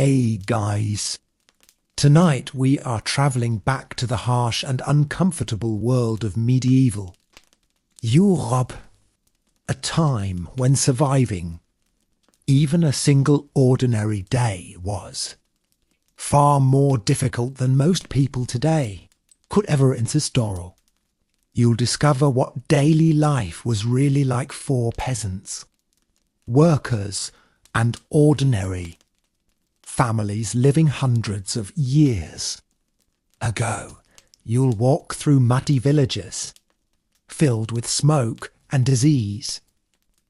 Hey guys, tonight we are travelling back to the harsh and uncomfortable world of medieval Europe, a time when surviving even a single ordinary day was far more difficult than most people today could ever install. You'll discover what daily life was really like for peasants, workers and ordinary families living hundreds of years ago. You'll walk through muddy villages filled with smoke and disease,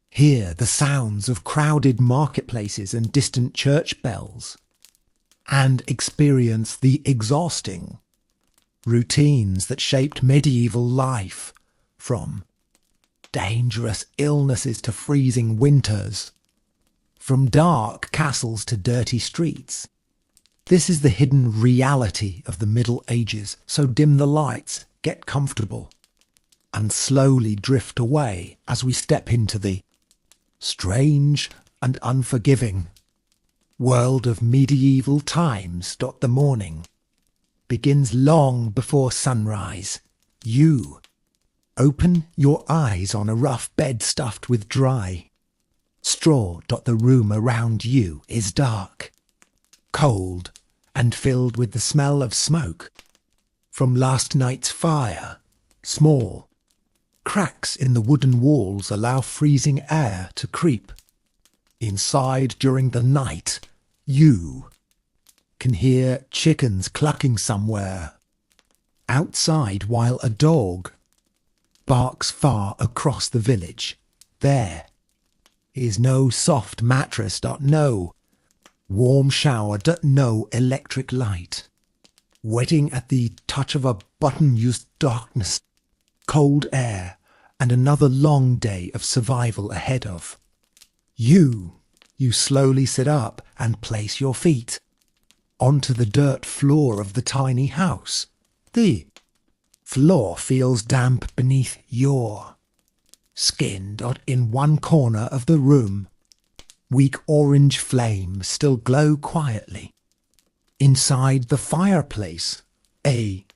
hear the sounds of crowded marketplaces and distant church bells, and experience the exhausting routines that shaped medieval life, from dangerous illnesses to freezing winters, from dark castles to dirty streets. This is the hidden reality of the Middle Ages, so dim the lights, get comfortable, and slowly drift away as we step into the strange and unforgiving world of medieval times. The morning begins long before sunrise. You open your eyes on a rough bed stuffed with dry straw. The room around you is dark, cold, and filled with the smell of smoke from last night's fire. Small cracks in the wooden walls allow freezing air to creep inside. During the night, you can hear chickens clucking somewhere outside while a dog barks far across the village. There is no soft mattress. No warm shower. No electric light. Waiting at the touch of a button. Used darkness, cold air, and another long day of survival ahead of you. You slowly sit up and place your feet onto the dirt floor of the tiny house. The floor feels damp beneath your skin. In one corner of the room, weak orange flames still glow quietly. Inside the fireplace, a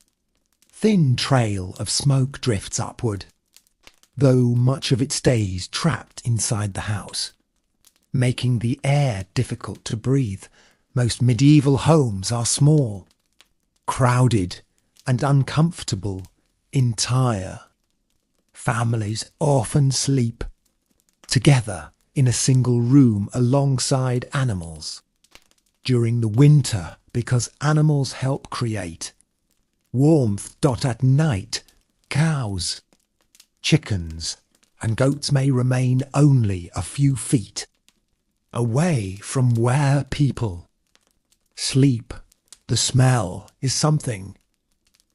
thin trail of smoke drifts upward, though much of it stays trapped inside the house, making the air difficult to breathe. Most medieval homes are small, crowded, and uncomfortable. Entire families often sleep together in a single room alongside animals during the winter, because animals help create warmth. At night, cows, chickens, and goats may remain only a few feet away from where people sleep. The smell is something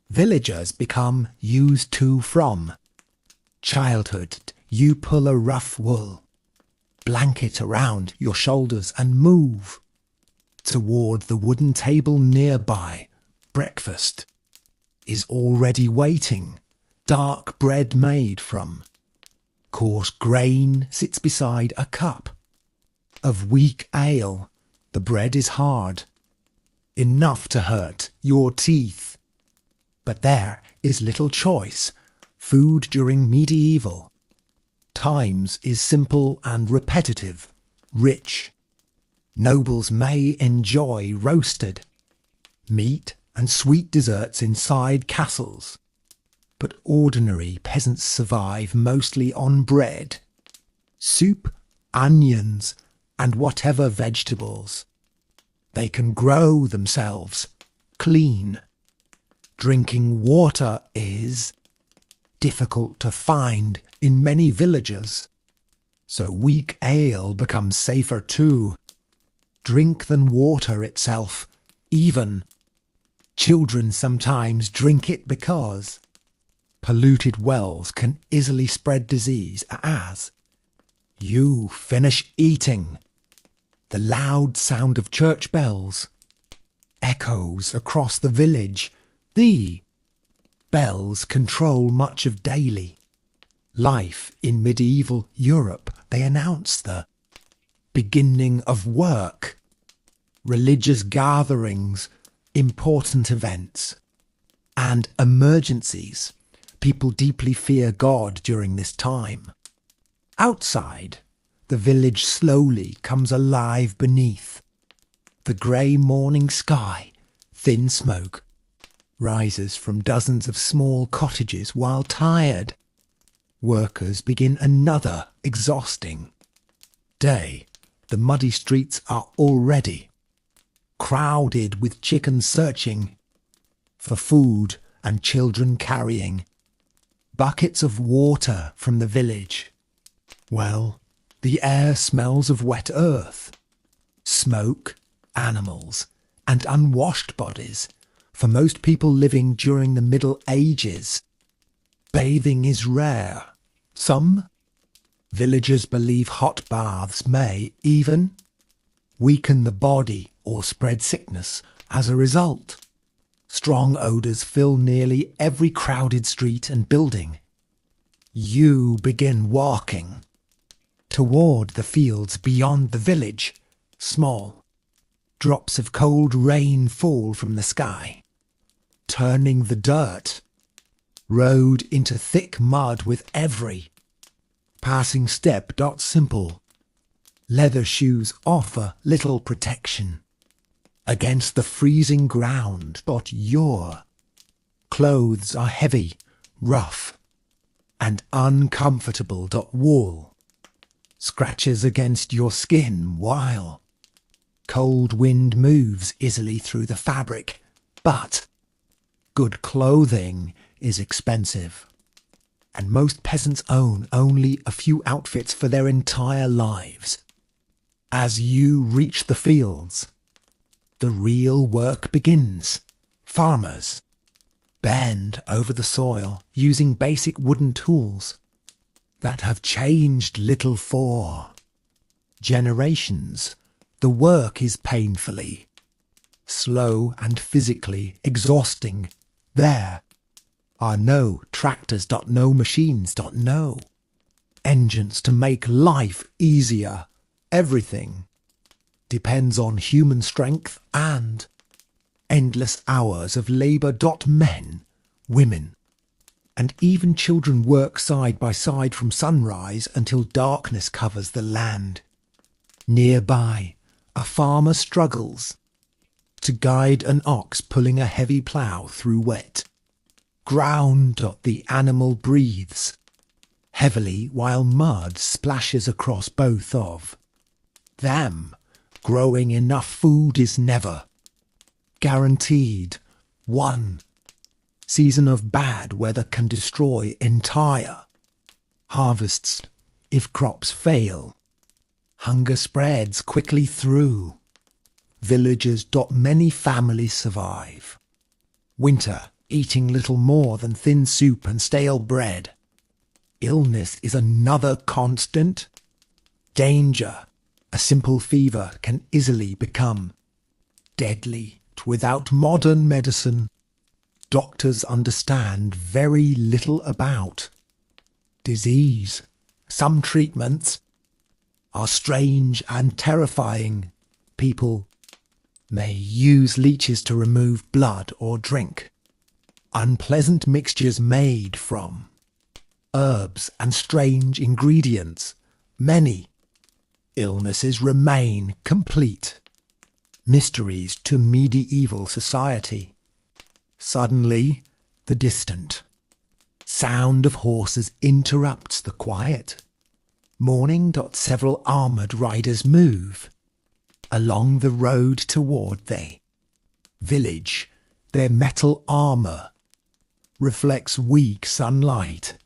villagers become used to from childhood. You pull a rough wool blanket around your shoulders and move toward the wooden table nearby. Breakfast is already waiting. Dark bread made from coarse grain sits beside a cup of weak ale. The bread is hard, enough to hurt your teeth. But there is little choice. Food during medieval times is simple and repetitive. Rich nobles may enjoy roasted meat and sweet desserts inside castles, but ordinary peasants survive mostly on bread, soup, onions, and whatever vegetables they can grow themselves. Clean drinking water is difficult to find in many villages, so weak ale becomes safer to drink than water itself. Even children sometimes drink it because polluted wells can easily spread disease. As you finish eating, the loud sound of church bells echoes across the village. The bells control much of daily life in medieval Europe. They announce the beginning of work, religious gatherings, important events, and emergencies. People deeply fear God during this time. Outside, the village slowly comes alive beneath. The grey morning sky, thin smoke, rises from dozens of small cottages while tired workers begin another exhausting day. The muddy streets are already crowded with chickens searching for food and children carrying buckets of water from the village. Well, the air smells of wet earth, smoke, animals, and unwashed bodies. For most people living during the Middle Ages, bathing is rare. Some villagers believe hot baths may even weaken the body or spread sickness. As a result, strong odours fill nearly every crowded street and building. You begin walking toward the fields beyond the village. Small drops of cold rain fall from the sky, turning the dirt road into thick mud with every passing step. Simple leather shoes offer little protection against the freezing ground. Your clothes are heavy, rough, and uncomfortable. Wool scratches against your skin while cold wind moves easily through the fabric. But good clothing is expensive, and most peasants own only a few outfits for their entire lives. As you reach the fields, the real work begins. Farmers bend over the soil using basic wooden tools that have changed little for generations. The work is painfully slow and physically exhausting. There are no tractors, no machines, no engines to make life easier. Everything depends on human strength and endless hours of labour. Men, women, and even children work side by side from sunrise until darkness covers the land. Nearby, a farmer struggles to guide an ox pulling a heavy plough through wet ground. The animal breathes heavily while mud splashes across both of them. Growing enough food is never guaranteed. One season of bad weather can destroy entire harvests. If crops fail, hunger spreads quickly through villages. Many families survive winter eating little more than thin soup and stale bread. Illness is another constant danger. A simple fever can easily become deadly. Without modern medicine, doctors understand very little about disease. Some treatments are strange and terrifying. People may use leeches to remove blood or drink unpleasant mixtures made from herbs and strange ingredients. Many illnesses remain complete mysteries to medieval society. Suddenly, the distant sound of horses interrupts the quiet morning. Several armoured riders move along the road toward the village. Their metal armour reflects weak sunlight.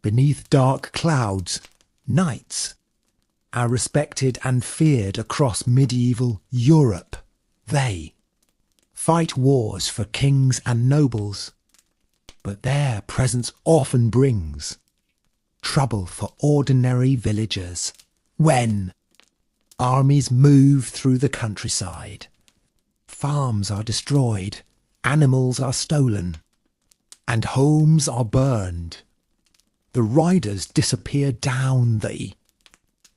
Beneath dark clouds, knights are respected and feared across medieval Europe. They fight wars for kings and nobles, but their presence often brings trouble for ordinary villagers. When armies move through the countryside, farms are destroyed, animals are stolen, and homes are burned. The riders disappear down the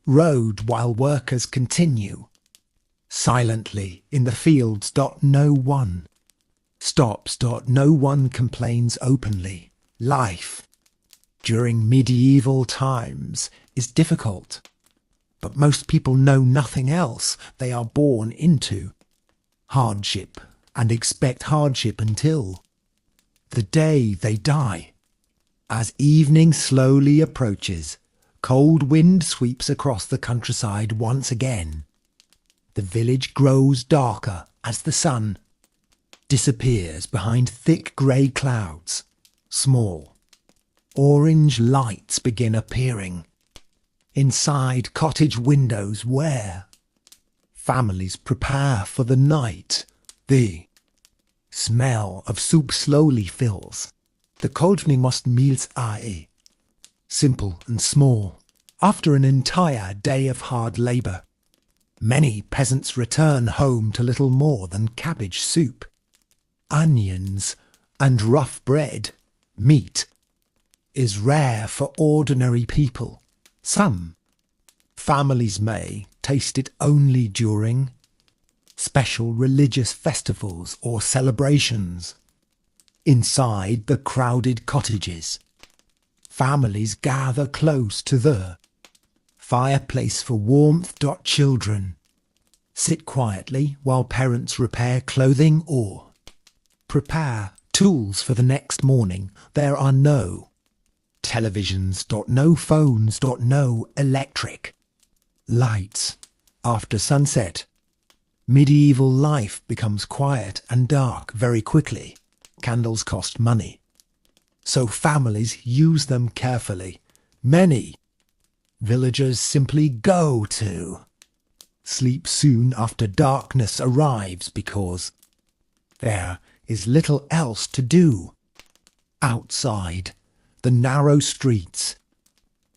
road while workers continue Silently in the fields. No one stops. No one complains openly. Life during medieval times is difficult, but most people know nothing else. They are born into hardship and expect hardship until the day they die. As evening slowly approaches, cold wind sweeps across the countryside once again. The village grows darker as the sun disappears behind thick grey clouds. Small orange lights begin appearing inside cottage windows where families prepare for the night. The smell of soup slowly fills the cauldron. Meals are simple and small. After an entire day of hard labour, many peasants return home to little more than cabbage soup, onions and rough bread. Meat is rare for ordinary people. Some families may taste it only during special religious festivals or celebrations. Inside the crowded cottages, families gather close to the fireplace for warmth. Children sit quietly while parents repair clothing or prepare tools for the next morning. There are no televisions. No phones. No electric lights. After sunset, medieval life becomes quiet and dark very quickly. Candles cost money, so families use them carefully. Many villagers simply go to sleep soon after darkness arrives because there is little else to do. Outside, the narrow streets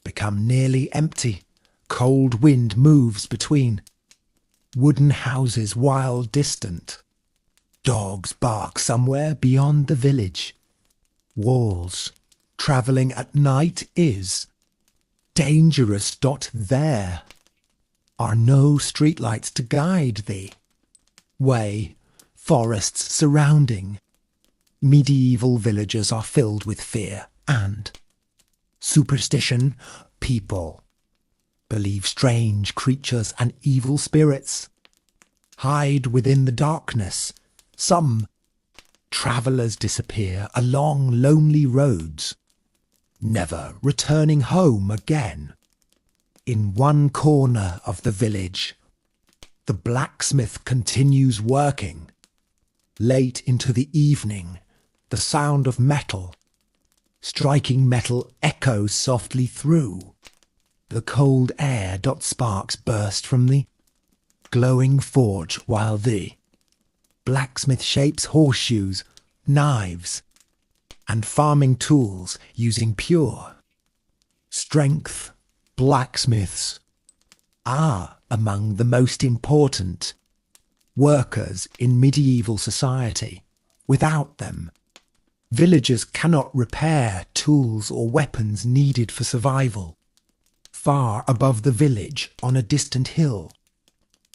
become nearly empty. Cold wind moves between wooden houses while distant dogs bark somewhere beyond the village walls. Travelling at night is dangerous. There are no streetlights to guide the way. Forests surrounding medieval villages are filled with fear and superstition. People believe strange creatures and evil spirits hide within the darkness. Some travellers disappear along lonely roads, never returning home again. In one corner of the village, the blacksmith continues working. Late into the evening, the sound of metal striking metal echoes softly through the cold air. Sparks burst from the glowing forge while the blacksmith shapes horseshoes, knives, and farming tools using pure strength. Blacksmiths are among the most important workers in medieval society. Without them, villagers cannot repair tools or weapons needed for survival. Far above the village, on a distant hill,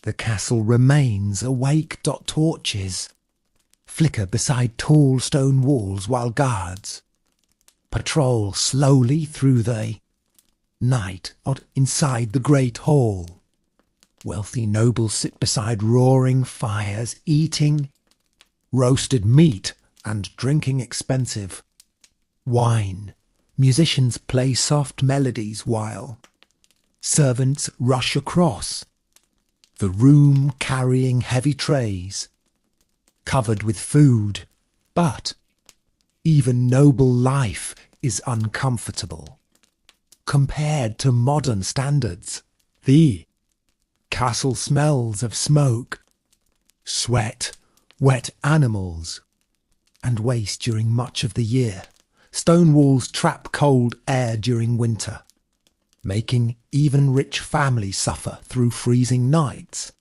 the castle remains awake. Torches flicker beside tall stone walls while guards patrol slowly through the night. Inside the great hall, wealthy nobles sit beside roaring fires, eating roasted meat and drinking expensive wine. Musicians play soft melodies while servants rush across the room carrying heavy trays covered with food. But even noble life is uncomfortable compared to modern standards. The castle smells of smoke, sweat, wet animals, and waste during much of the year. Stone walls trap cold air during winter, making even rich families suffer through freezing nights.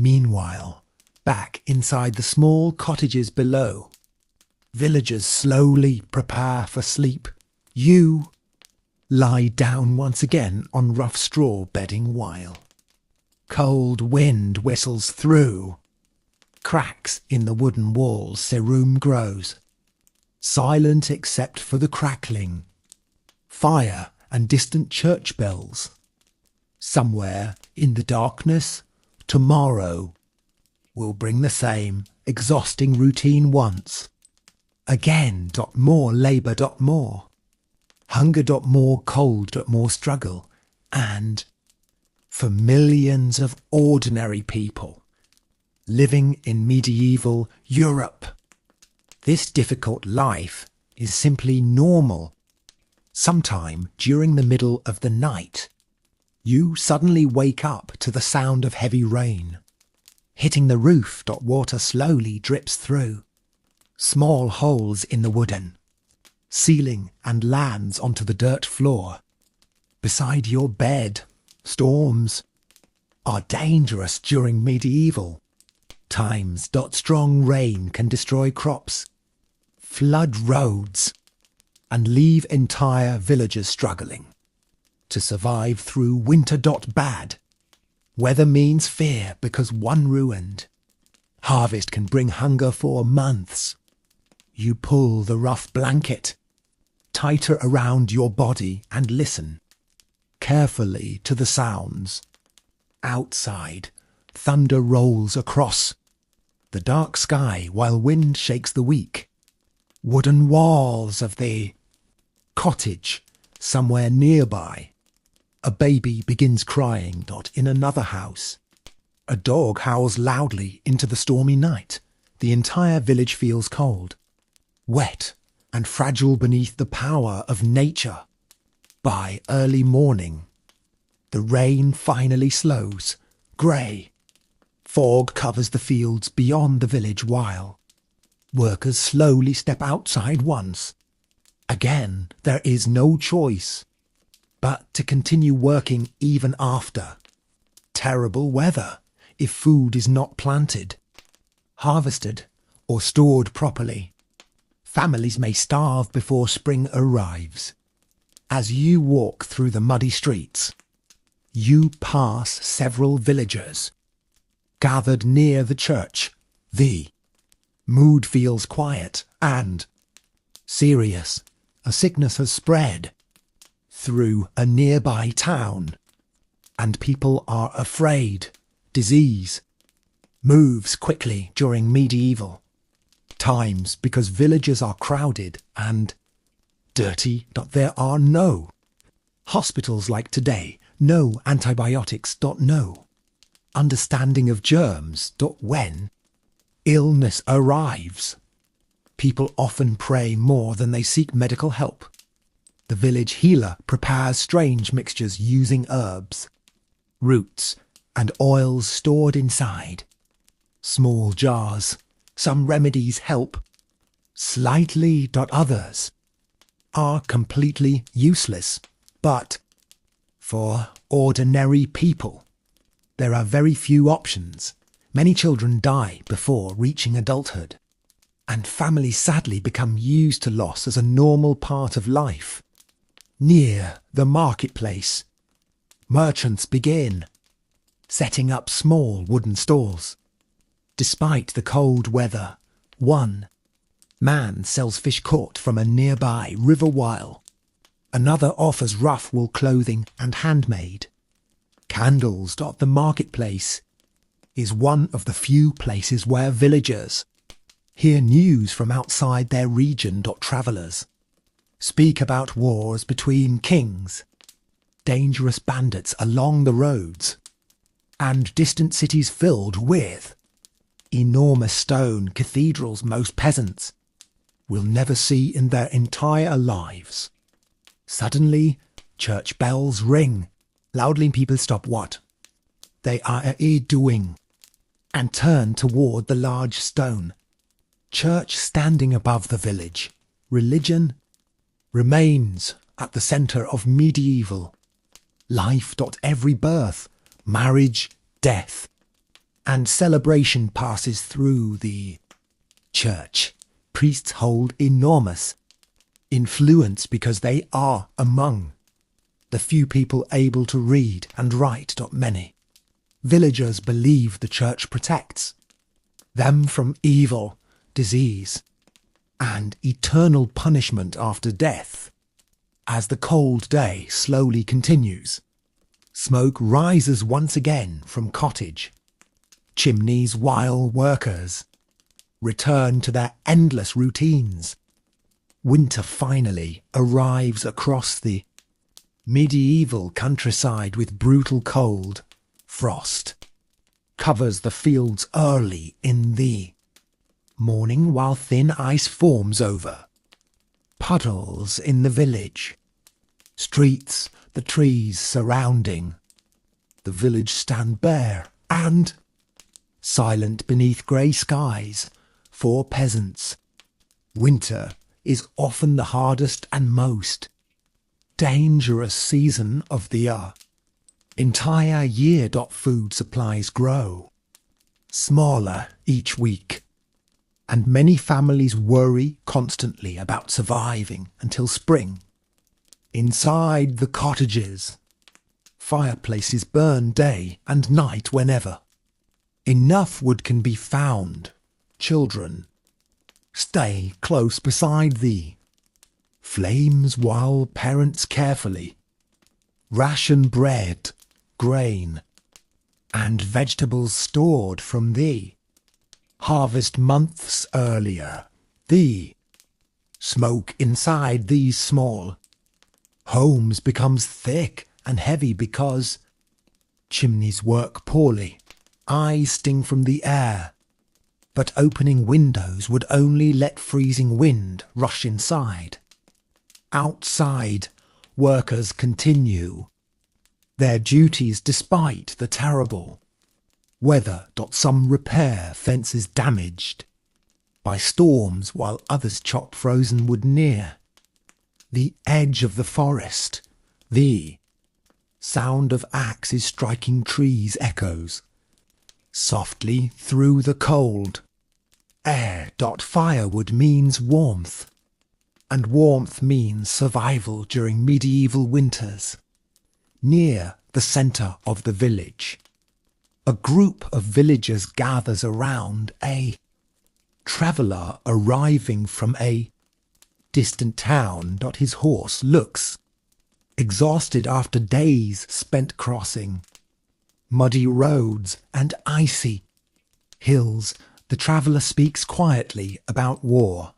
Meanwhile, back inside the small cottages below, villagers slowly prepare for sleep. You lie down once again on rough straw bedding while Cold wind whistles through. Cracks in the wooden walls, serum grows. Silent except for the crackling. Fire and distant church bells. Somewhere in the darkness, tomorrow will bring the same exhausting routine once. Again, more labour, more hunger, more cold, more struggle, and for millions of ordinary people living in medieval Europe, this difficult life is simply normal. Sometime during the middle of the night, you suddenly wake up to the sound of heavy rain. Hitting the roof, water slowly drips through. Small holes in the wooden ceiling and lands onto the dirt floor. Beside your bed, storms are dangerous during medieval times. Strong rain can destroy crops, flood roads, and leave entire villages struggling to survive through winter. Bad weather means fear because one ruined harvest can bring hunger for months. You pull the rough blanket tighter around your body and listen carefully to the sounds. Outside, thunder rolls across the dark sky while wind shakes the weak wooden walls of the cottage. Somewhere nearby, a baby begins crying. In another house, a dog howls loudly into the stormy night. The entire village feels cold, wet, and fragile beneath the power of nature. By early morning, the rain finally slows. Grey fog covers the fields beyond the village while workers slowly step outside once. Again, there is no choice but to continue working even after terrible weather if food is not planted, harvested, or stored properly. Families may starve before spring arrives. As you walk through the muddy streets, you pass several villagers gathered near the church. The mood feels quiet and serious. A sickness has spread through a nearby town, and people are afraid. Disease moves quickly during medieval times because villages are crowded and dirty. There are no hospitals like today, no antibiotics. No understanding of germs. When illness arrives, people often pray more than they seek medical help. The village healer prepares strange mixtures using herbs, roots, and oils stored inside small jars. Some remedies help slightly. Others are completely useless. But for ordinary people, there are very few options. Many children die before reaching adulthood, and families sadly become used to loss as a normal part of life. Near the marketplace, merchants begin setting up small wooden stalls. Despite the cold weather, one man sells fish caught from a nearby river while another offers rough wool clothing and handmade candles. The marketplace is one of the few places where villagers hear news from outside their region. Travellers speak about wars between kings, dangerous bandits along the roads, and distant cities filled with enormous stone cathedrals most peasants will never see in their entire lives. Suddenly, church bells ring. Loudly people stop what they are doing and turn toward the large stone church standing above the village. Religion remains at the centre of medieval life. Every birth, marriage, death, and celebration passes through the church. Priests hold enormous influence because they are among the few people able to read and write. Many villagers believe the church protects them from evil, disease, and eternal punishment after death. As the cold day slowly continues, smoke rises once again from cottage chimneys while workers return to their endless routines. Winter finally arrives across the medieval countryside with brutal cold. Frost covers the fields early in the morning while thin ice forms over puddles in the village streets. The trees surrounding the village stand bare and silent beneath grey skies. For peasants, winter is often the hardest and most dangerous season of the entire year. Food supplies grow smaller each week, and many families worry constantly about surviving until spring. Inside the cottages, fireplaces burn day and night whenever enough wood can be found. Children stay close beside the flames while parents carefully ration bread, grain, and vegetables stored from the harvest months earlier. The smoke inside these small homes becomes thick and heavy because chimneys work poorly. Eyes sting from the air, but opening windows would only let freezing wind rush inside. Outside, workers continue their duties despite the terrible weather. Some repair fences damaged by storms while others chop frozen wood near the edge of the forest. The sound of axes striking trees echoes softly through the cold air. Firewood means warmth, and warmth means survival during medieval winters. Near the centre of the village, a group of villagers gathers around a traveller arriving from a distant town. His horse looks exhausted after days spent crossing muddy roads and icy hills. The traveller speaks quietly about war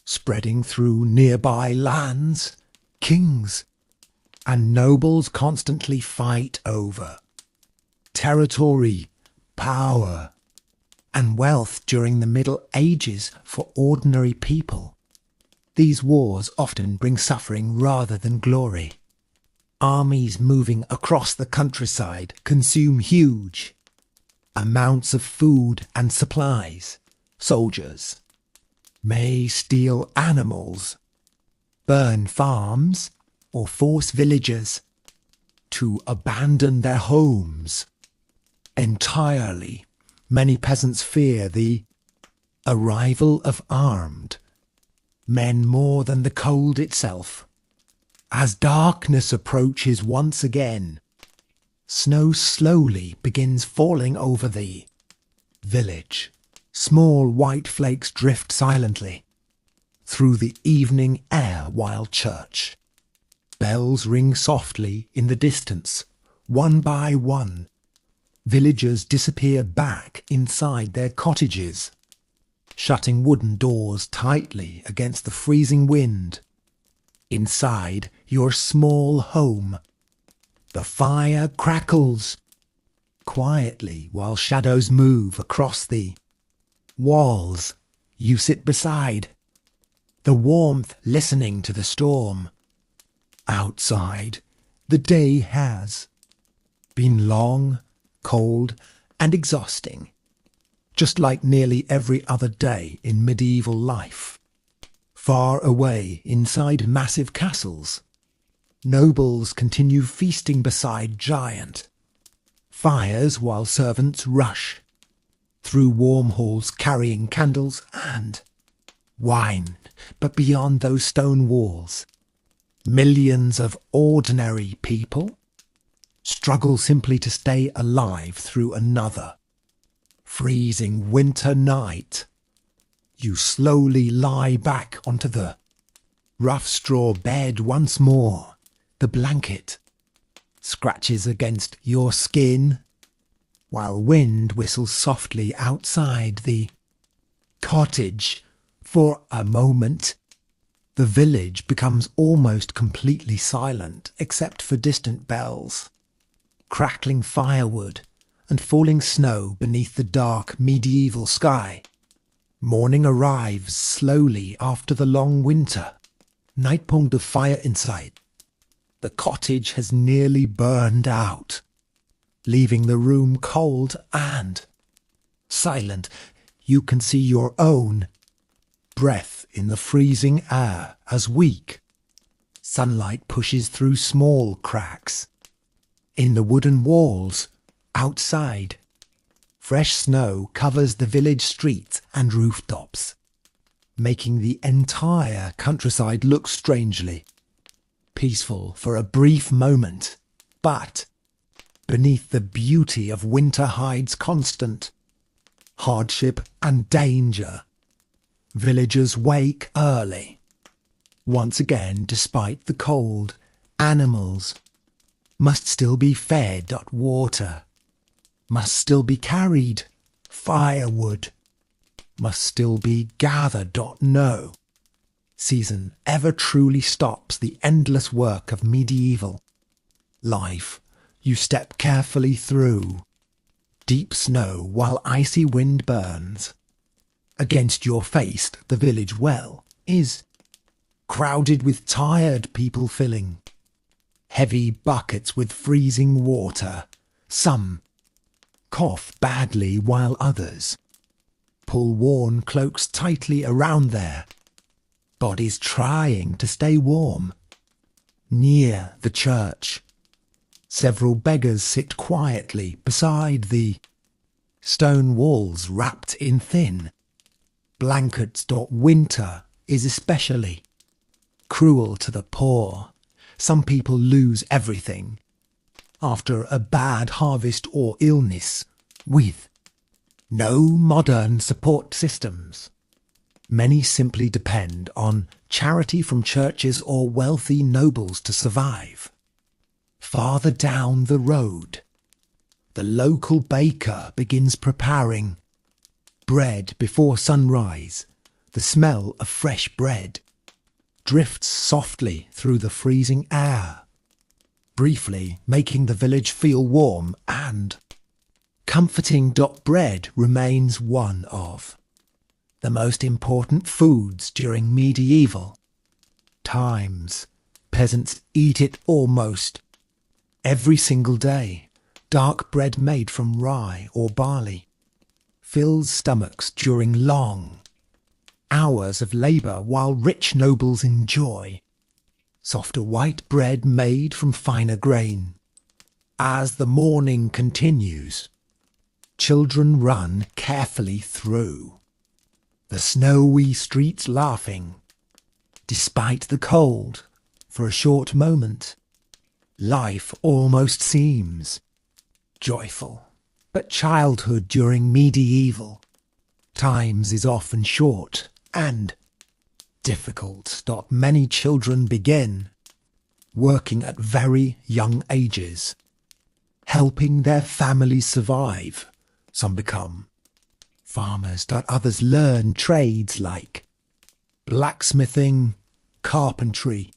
spreading through nearby lands. Kings and nobles constantly fight over territory, power, and wealth during the Middle Ages. For ordinary people, these wars often bring suffering rather than glory. Armies moving across the countryside consume huge amounts of food and supplies. Soldiers may steal animals, burn farms, or force villagers to abandon their homes entirely. Many peasants fear the arrival of armed men more than the cold itself. As darkness approaches once again, snow slowly begins falling over the village. Small white flakes drift silently through the evening air while church bells ring softly in the distance. One by one, villagers disappear back inside their cottages, shutting wooden doors tightly against the freezing wind. Inside your small home, the fire crackles quietly while shadows move across the walls. You sit beside the warmth, listening to the storm. Outside, the day has been long, cold, and exhausting, just like nearly every other day in medieval life. Far away, inside massive castles, nobles continue feasting beside giant fires while servants rush through warm halls carrying candles and wine. But beyond those stone walls, millions of ordinary people struggle simply to stay alive through another freezing winter night. You slowly lie back onto the rough straw bed once more. The blanket scratches against your skin, while wind whistles softly outside the cottage. For a moment, the village becomes almost completely silent, except for distant bells, crackling firewood, and falling snow beneath the dark medieval sky. Morning arrives slowly after the long winter. Nightpunkt of fire in sight. The cottage has nearly burned out, leaving the room cold and silent. You can see your own breath in the freezing air as weak sunlight pushes through small cracks in the wooden walls. Outside, fresh snow covers the village streets and rooftops, making the entire countryside look strangely peaceful for a brief moment. But beneath the beauty of winter hides constant hardship and danger. Villagers wake early. Once again, despite the cold, animals must still be fed. Water must still be carried. Firewood must still be gathered. No season ever truly stops the endless work of medieval life. You step carefully through deep snow while icy wind burns against your face. The village well is crowded with tired people filling heavy buckets with freezing water. Some cough badly while others pull worn cloaks tightly around their bodies, trying to stay warm. Near the church, several beggars sit quietly beside the stone walls wrapped in thin blankets. Winter is especially cruel to the poor. Some people lose everything after a bad harvest or illness, with no modern support systems. Many simply depend on charity from churches or wealthy nobles to survive. Farther down the road, the local baker begins preparing bread before sunrise. The smell of fresh bread drifts softly through the freezing air, briefly making the village feel warm and comforting. Bread remains one of the most important foods during medieval times. Peasants eat it almost every single day. Dark bread made from rye or barley fills stomachs during long hours of labour, while rich nobles enjoy softer white bread made from finer grain. As the morning continues, children run carefully through the snowy streets, laughing despite the cold. For a short moment, life almost seems joyful, but childhood during medieval times is often short and difficult. Many children begin working at very young ages, helping their families survive. Some become farmers. Others learn trades like blacksmithing, carpentry,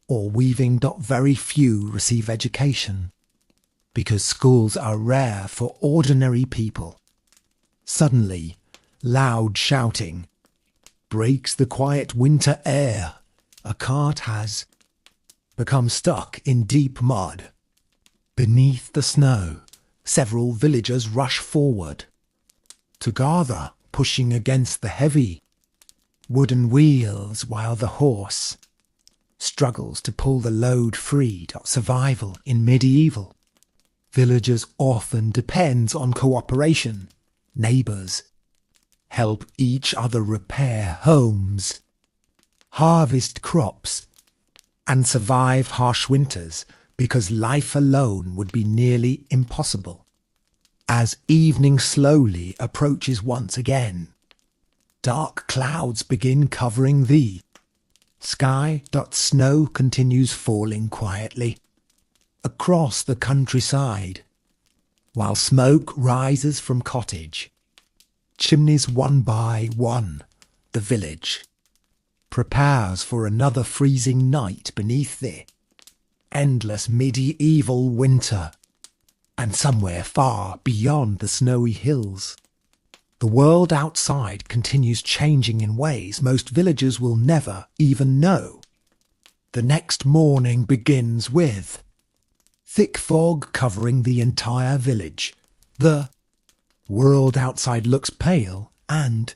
or weaving. Very few receive education because schools are rare for ordinary people. Suddenly, loud shouting breaks the quiet winter air. A cart has become stuck in deep mud. Beneath the snow, several villagers rush forward to gather, pushing against the heavy wooden wheels while the horse struggles to pull the load free. Survival in medieval villages often depends on cooperation. Neighbours help each other repair homes, harvest crops, and survive harsh winters. because life alone would be nearly impossible. As evening slowly approaches once again, dark clouds begin covering the sky. Snow continues falling quietly across the countryside, while smoke rises from cottage chimneys one by one. The village prepares for another freezing night beneath the endless medieval winter. And somewhere far beyond the snowy hills, the world outside continues changing in ways most villagers will never even know. The next morning begins with thick fog covering the entire village. The world outside looks pale and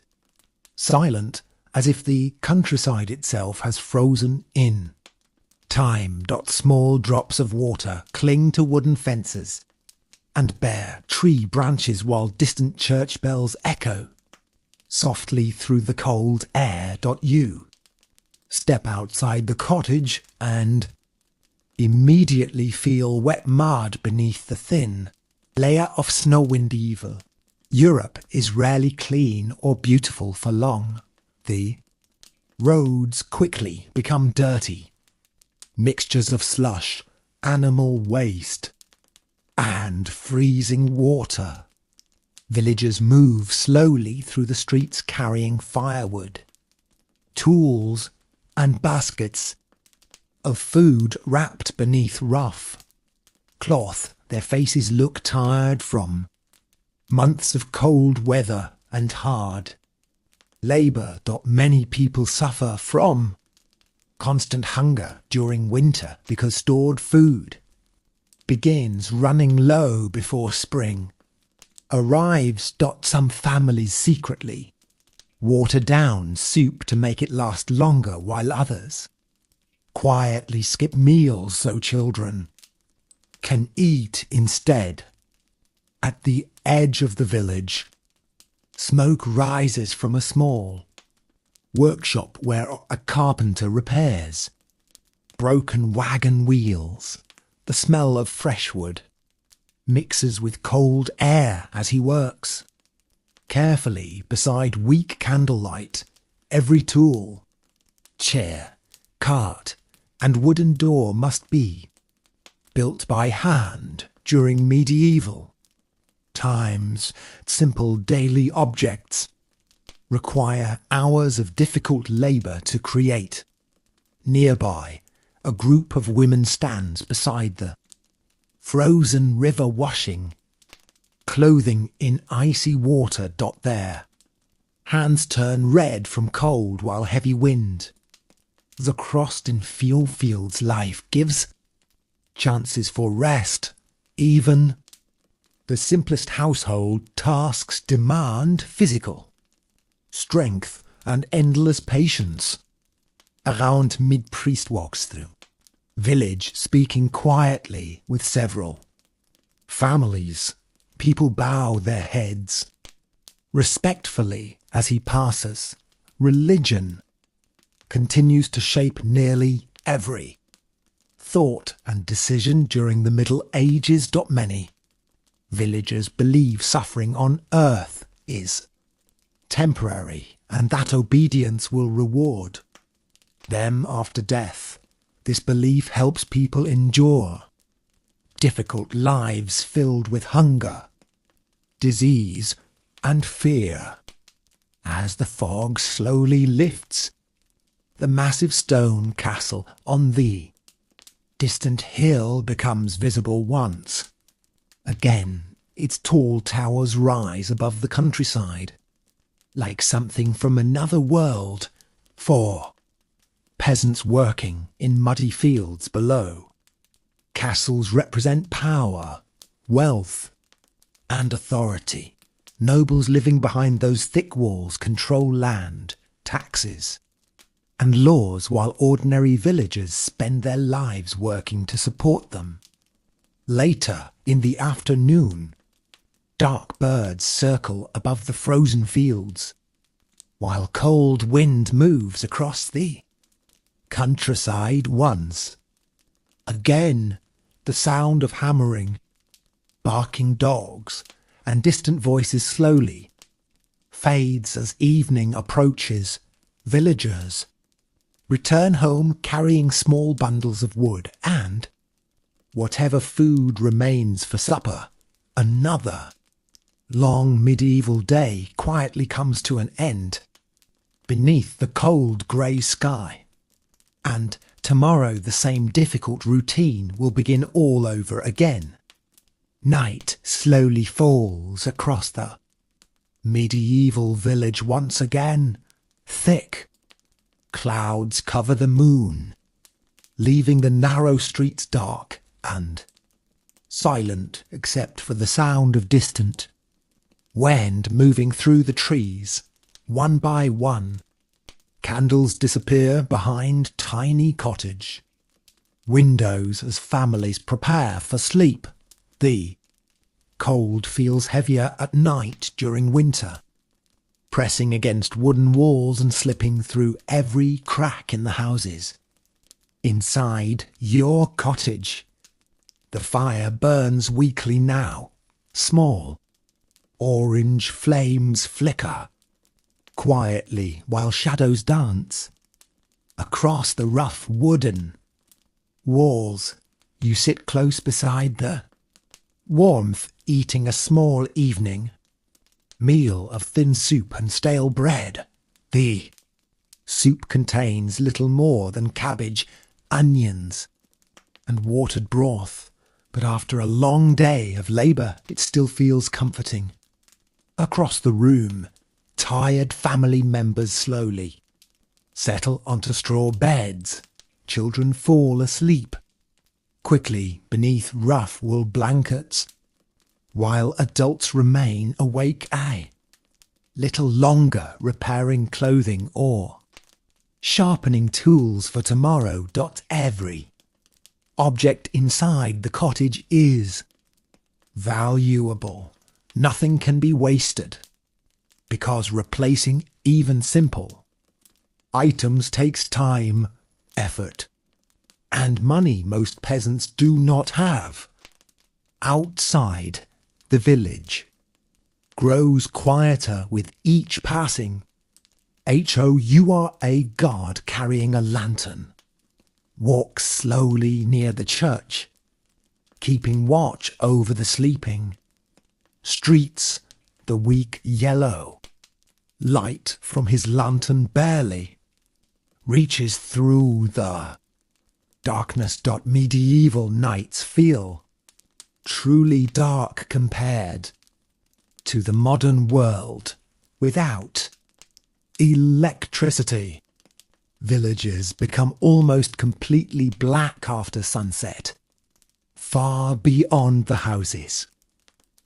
silent, as if the countryside itself has frozen in time. Small drops of water cling to wooden fences and bare tree branches, while distant church bells echo softly through the cold air. You step outside the cottage and immediately feel wet mud beneath the thin layer of snow-wind evil. Europe is rarely clean or beautiful for long. The roads quickly become dirty. Mixtures of slush, animal waste, and freezing water. Villagers move slowly through the streets carrying firewood, tools, and baskets of food wrapped beneath rough cloth. Their faces look tired from months of cold weather and hard labour. Many people suffer from constant hunger during winter because stored food begins running low before spring arrives. Some families secretly water down soup to make it last longer, while others quietly skip meals so children can eat instead. At the edge of the village, smoke rises from a small workshop where a carpenter repairs broken wagon wheels. The smell of fresh wood mixes with cold air as he works carefully beside weak candlelight. Every tool, chair, cart, and wooden door must be built by hand during medieval times. Simple daily objects require hours of difficult labour to create. Nearby, a group of women stands beside the frozen river, washing clothing in icy water. Their hands turn red from cold while heavy wind across in fuel fields. Life gives chances for rest. Even the simplest household tasks demand physical strength and endless patience. Around mid-priest walks through village, speaking quietly with several families. People bow their heads respectfully as he passes. Religion continues to shape nearly every thought and decision during the Middle Ages. Many villagers believe suffering on earth is temporary and that obedience will reward them after death. This belief helps people endure difficult lives filled with hunger, disease, and fear. As the fog slowly lifts, the massive stone castle on the distant hill becomes visible once again. Its tall towers rise above the countryside, like something from another world. For peasants working in muddy fields below, castles represent power, wealth, and authority. Nobles living behind those thick walls control land, taxes, and laws, while ordinary villagers spend their lives working to support them. Later, in the afternoon, dark birds circle above the frozen fields, while cold wind moves across the countryside. Once again, The sound of hammering, barking dogs, and distant voices slowly fades as evening approaches. Villagers return home carrying small bundles of wood and, whatever food remains for supper, another long medieval day quietly comes to an end beneath the cold grey sky. And tomorrow the same difficult routine will begin all over again. Night slowly falls across the medieval village once again. Thick clouds cover the moon, leaving the narrow streets dark and silent except for the sound of distant wind moving through the trees. One by one, candles disappear behind tiny cottage windows as families prepare for sleep. The cold feels heavier at night during winter, pressing against wooden walls and slipping through every crack in the houses. Inside your cottage, the fire burns weakly now. Small orange flames flicker quietly while shadows dance across the rough wooden walls. You sit close beside the warmth, eating a small evening meal of thin soup and stale bread. The soup contains little more than cabbage, onions, and watered broth, but after a long day of labour it still feels comforting. Across the room, tired family members slowly settle onto straw beds. Children fall asleep quickly beneath rough wool blankets, while adults remain awake a little longer, repairing clothing or sharpening tools for tomorrow. Every object inside the cottage is valuable. Nothing can be wasted, because replacing even simple items takes time, effort, and money most peasants do not have. Outside, the village grows quieter with each passing. You are a guard carrying a lantern. Walk slowly near the church, keeping watch over the sleeping streets. The weak yellow light from his lantern barely reaches through the darkness. Medieval nights feel truly dark compared to the modern world without electricity. Villages become almost completely black after sunset. Far beyond the houses,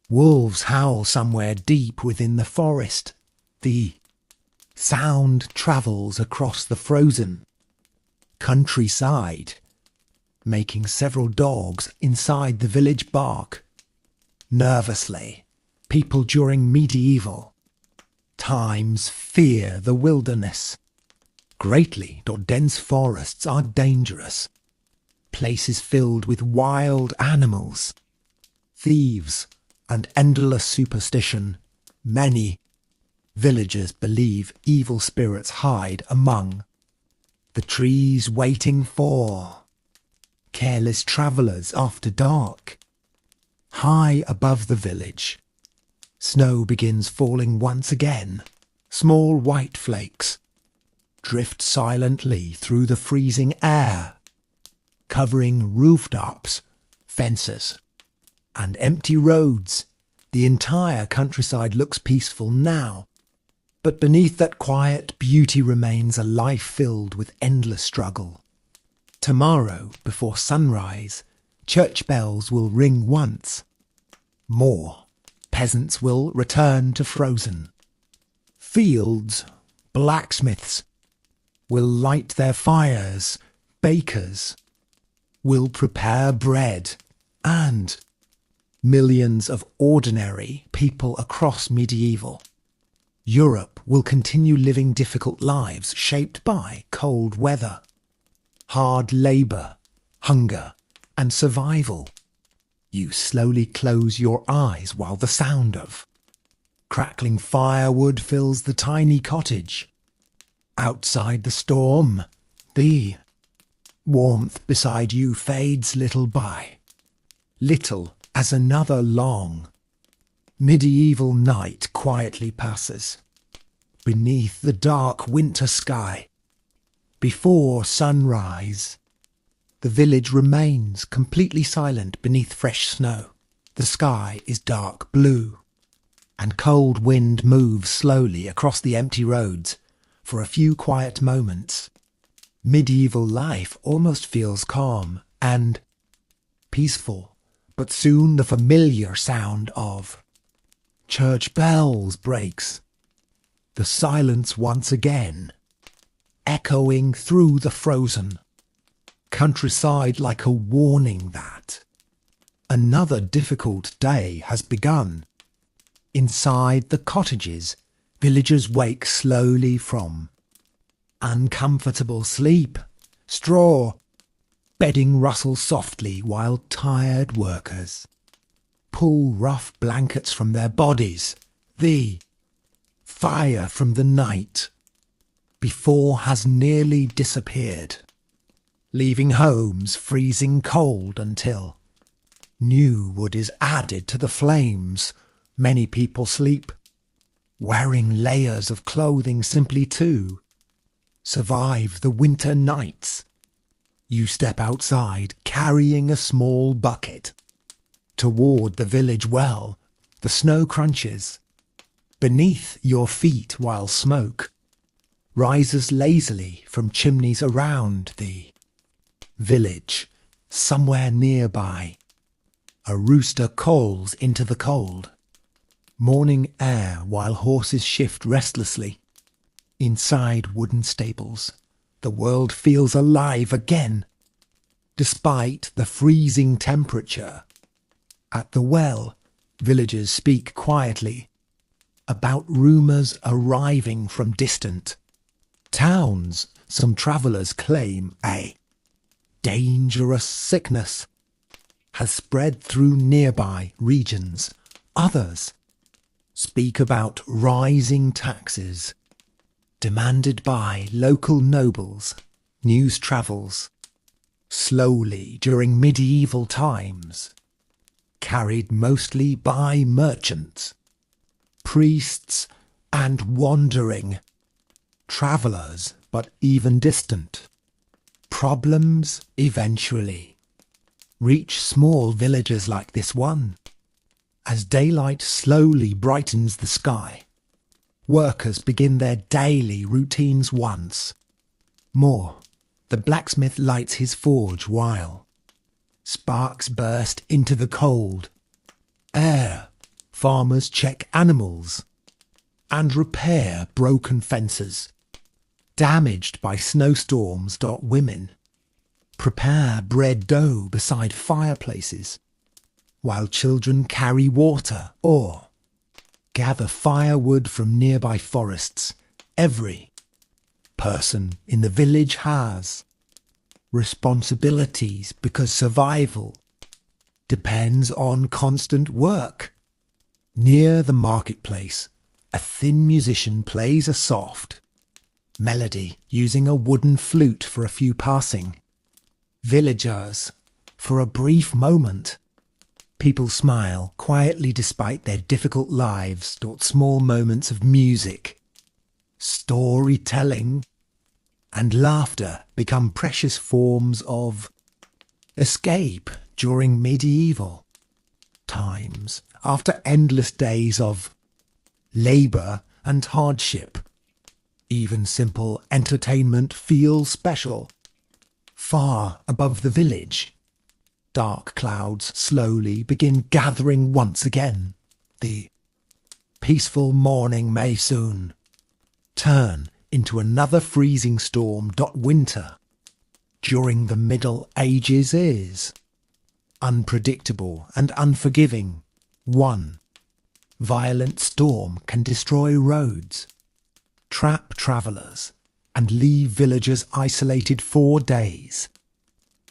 wolves howl somewhere deep within the forest. The sound travels across the frozen countryside, making several dogs inside the village bark nervously. People during medieval times fear the wilderness greatly. Dense forests are dangerous, places filled with wild animals, thieves, and endless superstition. Many villagers believe evil spirits hide among the trees, waiting for careless travellers after dark. High above the village, snow begins falling once again. Small white flakes drift silently through the freezing air, covering rooftops, fences, and empty roads. The entire countryside looks peaceful now, but beneath that quiet beauty remains a life filled with endless struggle. Tomorrow, before sunrise, church bells will ring once more. Peasants will return to frozen fields. Blacksmiths will light their fires. Bakers will prepare bread. And millions of ordinary people across medieval Europe will continue living difficult lives shaped by cold weather, hard labour, hunger, and survival. You slowly close your eyes while the sound of crackling firewood fills the tiny cottage. Outside the storm, the warmth beside you fades little by little as another long, medieval night quietly passes. Beneath the dark winter sky, before sunrise, the village remains completely silent beneath fresh snow. The sky is dark blue, and cold wind moves slowly across the empty roads for a few quiet moments. Medieval life almost feels calm and peaceful, but soon the familiar sound of church bells breaks. The silence once again, echoing through the frozen countryside like a warning that another difficult day has begun. Inside the cottages, villagers wake slowly from uncomfortable sleep. Straw bedding rustles softly while tired workers pull rough blankets from their bodies. The fire from the night before has nearly disappeared, leaving homes freezing cold until new wood is added to the flames. Many people sleep, wearing layers of clothing simply to survive the winter nights. You step outside carrying a small bucket toward the village well. The snow crunches beneath your feet while smoke rises lazily from chimneys around the village. Somewhere nearby, a rooster calls into the cold morning air while horses shift restlessly. Inside wooden stables, the world feels alive again, despite the freezing temperature. At the well, villagers speak quietly about rumours arriving from distant towns. Some travellers claim a dangerous sickness has spread through nearby regions. Others speak about rising taxes demanded by local nobles. News travels slowly during medieval times, carried mostly by merchants, priests, and wandering travellers, but even distant problems eventually reach small villages like this one. As daylight slowly brightens the sky, workers begin their daily routines once more. The blacksmith lights his forge while sparks burst into the cold air. Farmers check animals and repair broken fences damaged by snowstorms. Women prepare bread dough beside fireplaces, while children carry water or gather firewood from nearby forests. Every person in the village has responsibilities because survival depends on constant work. Near the marketplace, a thin musician plays a soft melody using a wooden flute for a few passing villagers. For a brief moment, people smile quietly despite their difficult lives. Small moments of music, storytelling, and laughter become precious forms of escape during medieval times. After endless days of labour and hardship, even simple entertainment feels special. Far above the village, dark clouds slowly begin gathering once again. The peaceful morning may soon turn into another freezing storm. Winter during the Middle Ages is unpredictable and unforgiving. One violent storm can destroy roads, trap travellers, and leave villagers isolated for days.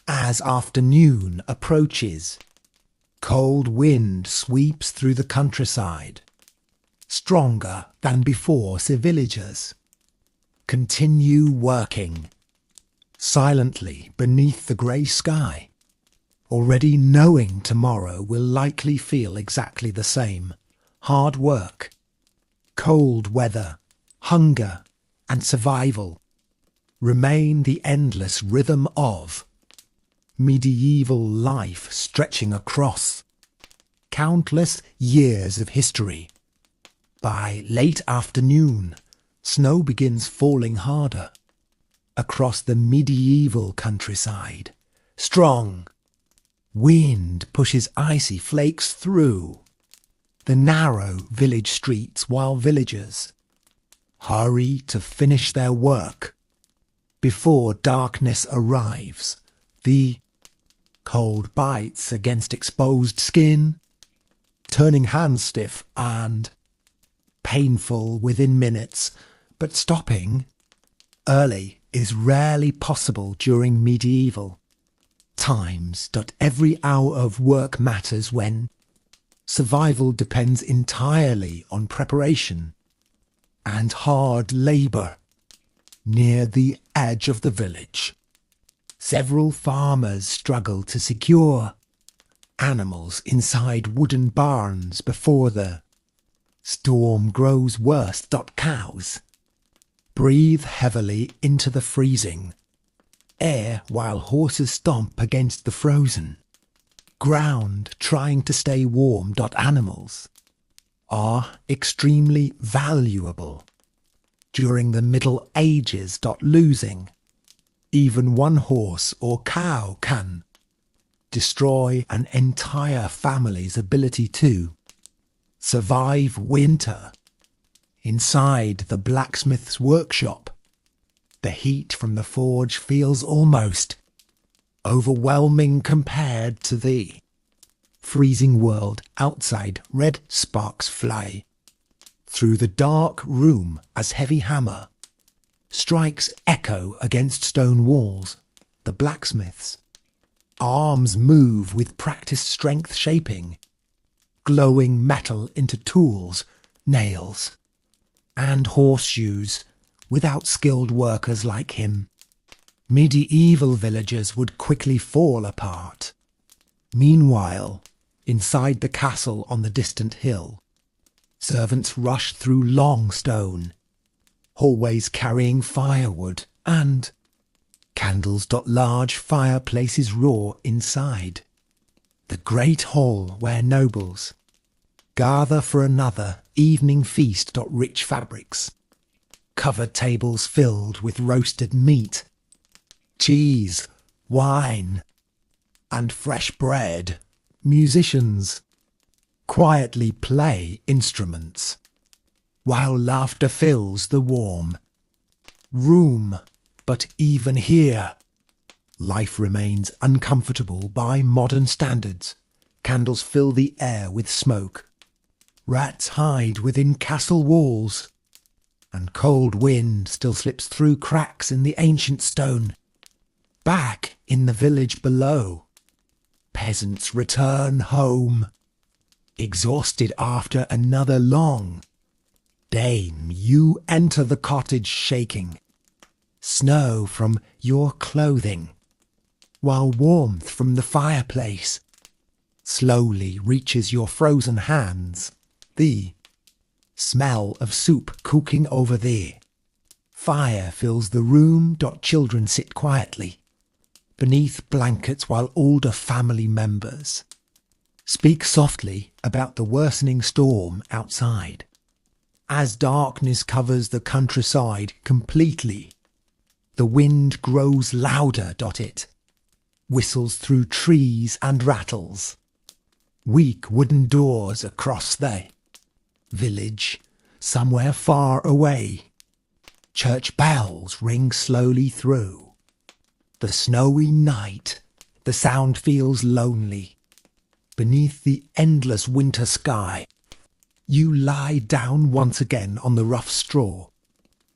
As afternoon approaches, cold wind sweeps through the countryside. Stronger than before, villagers continue working silently beneath the grey sky, already knowing tomorrow will likely feel exactly the same. Hard work, cold weather, hunger and survival remain the endless rhythm of medieval life, stretching across countless years of history. By late afternoon, snow begins falling harder across the medieval countryside. Strong wind pushes icy flakes through the narrow village streets while villagers hurry to finish their work before darkness arrives. The cold bites against exposed skin, turning hands stiff and painful within minutes, but stopping early is rarely possible during medieval times. Every hour of work matters when survival depends entirely on preparation and hard labour. Near the edge of the village, several farmers struggle to secure animals inside wooden barns before the storm grows worse. Cows breathe heavily into the freezing air while horses stomp against the frozen ground trying to stay warm. Animals are extremely valuable during the Middle Ages. Losing even one horse or cow can destroy an entire family's ability to survive winter. Inside the blacksmith's workshop, the heat from the forge feels almost overwhelming compared to the freezing world outside. Red sparks fly through the dark room as heavy hammer strikes echo against stone walls. The blacksmith's arms move with practiced strength, shaping glowing metal into tools, nails and horseshoes. Without skilled workers like him, medieval villagers would quickly fall apart. Meanwhile, inside the castle on the distant hill, servants rush through long stone hallways carrying firewood and candles. Large fireplaces roar inside the great hall where nobles gather for another evening feast. Rich fabrics, covered tables filled with roasted meat, cheese, wine and fresh bread. Musicians quietly play instruments while laughter fills the warm room. But even here, life remains uncomfortable by modern standards. Candles fill the air with smoke, rats hide within castle walls, and cold wind still slips through cracks in the ancient stone. Back in the village below, peasants return home, exhausted after another long day. You enter the cottage shaking snow from your clothing, while warmth from the fireplace slowly reaches your frozen hands. The smell of soup cooking over the fire fills the room. Children sit quietly beneath blankets while older family members speak softly about the worsening storm outside. As darkness covers the countryside completely, the wind grows louder. It whistles through trees and rattles weak wooden doors across the village. Somewhere far away, church bells ring slowly through the snowy night. The sound feels lonely beneath the endless winter sky. You lie down once again on the rough straw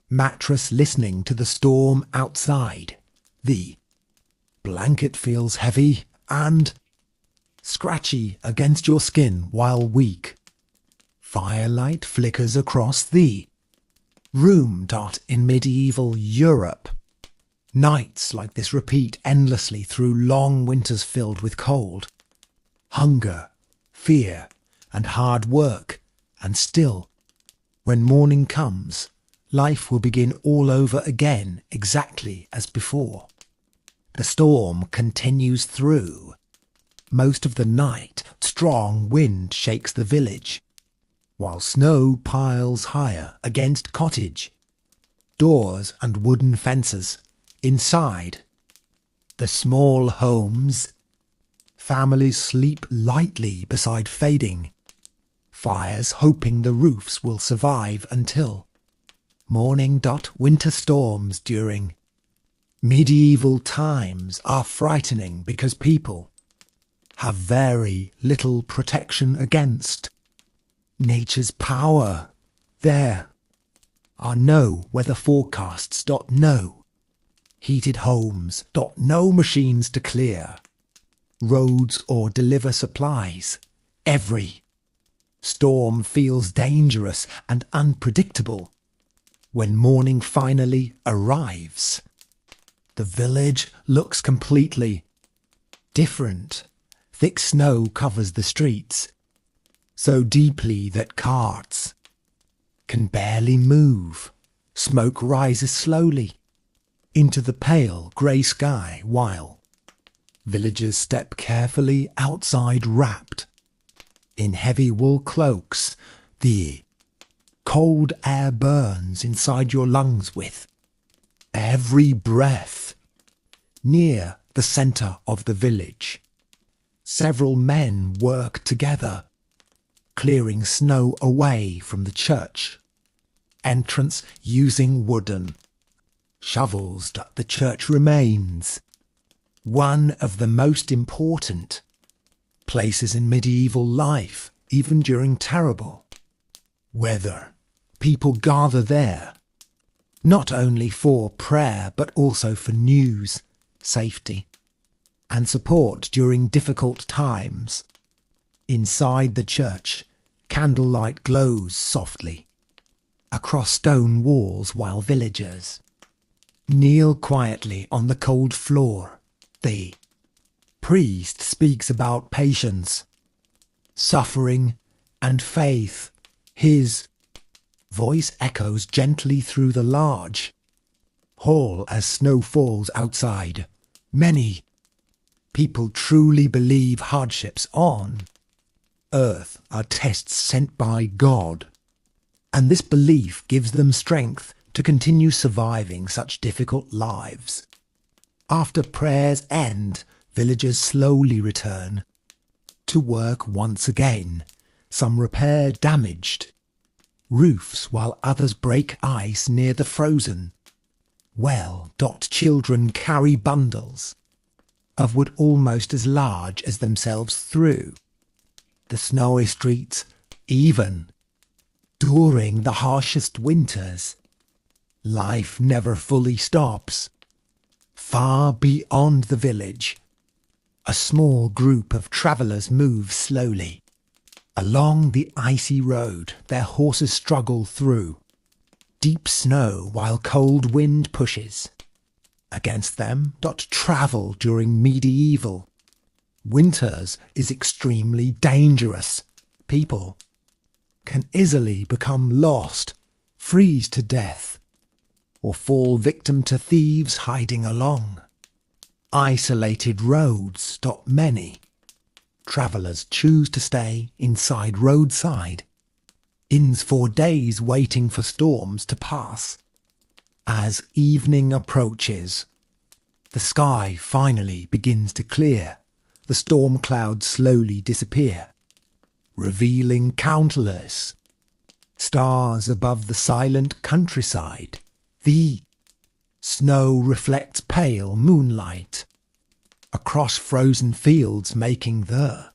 mattress, listening to the storm outside. The Blanket feels heavy and scratchy against your skin while weak. Firelight flickers across the room. In medieval Europe, nights like this repeat endlessly through long winters filled with cold, hunger, fear, and hard work. And still, when morning comes, life will begin all over again, exactly as before. The storm continues through most of the night. Strong wind shakes the village, while snow piles higher against cottage doors and wooden fences. Inside the small homes, families sleep lightly beside fading fires, hoping the roofs will survive until morning. Winter storms during medieval times are frightening because people have very little protection against nature's power. There are no weather forecasts. No heated homes. No machines to clear roads or deliver supplies. Every storm feels dangerous and unpredictable. When morning finally arrives, the village looks completely different. Thick snow covers the streets, so deeply that carts can barely move. Smoke rises slowly into the pale grey sky, while villagers step carefully outside, wrapped in heavy wool cloaks. The cold air burns inside your lungs with every breath. Near the centre of the village, several men work together, clearing snow away from the church entrance using wooden shovels. The church remains one of the most important places in medieval life. Even during terrible weather, people gather there, not only for prayer but also for news, safety, and support during difficult times. Inside the church, candlelight glows softly across stone walls while villagers kneel quietly on the cold floor. The priest speaks about patience, suffering, and faith. His voice echoes gently through the large hall as snow falls outside. Many people truly believe hardships on earth are tests sent by God, and this belief gives them strength to continue surviving such difficult lives. After prayers end, villagers slowly return to work once again. Some repair damaged roofs while others break ice near the frozen well. Children carry bundles of wood almost as large as themselves through the snowy streets. Even during the harshest winters, life never fully stops. Far beyond the village, a small group of travellers moves slowly along the icy road. Their horses struggle through deep snow while cold wind pushes against them. Travel during medieval winters is extremely dangerous. People can easily become lost, freeze to death, or fall victim to thieves hiding along isolated roads. Many travellers choose to stay inside roadside inns for days, waiting for storms to pass. As evening approaches, the sky finally begins to clear. The storm clouds slowly disappear, revealing countless stars above the silent countryside. The snow reflects pale moonlight across frozen fields, making the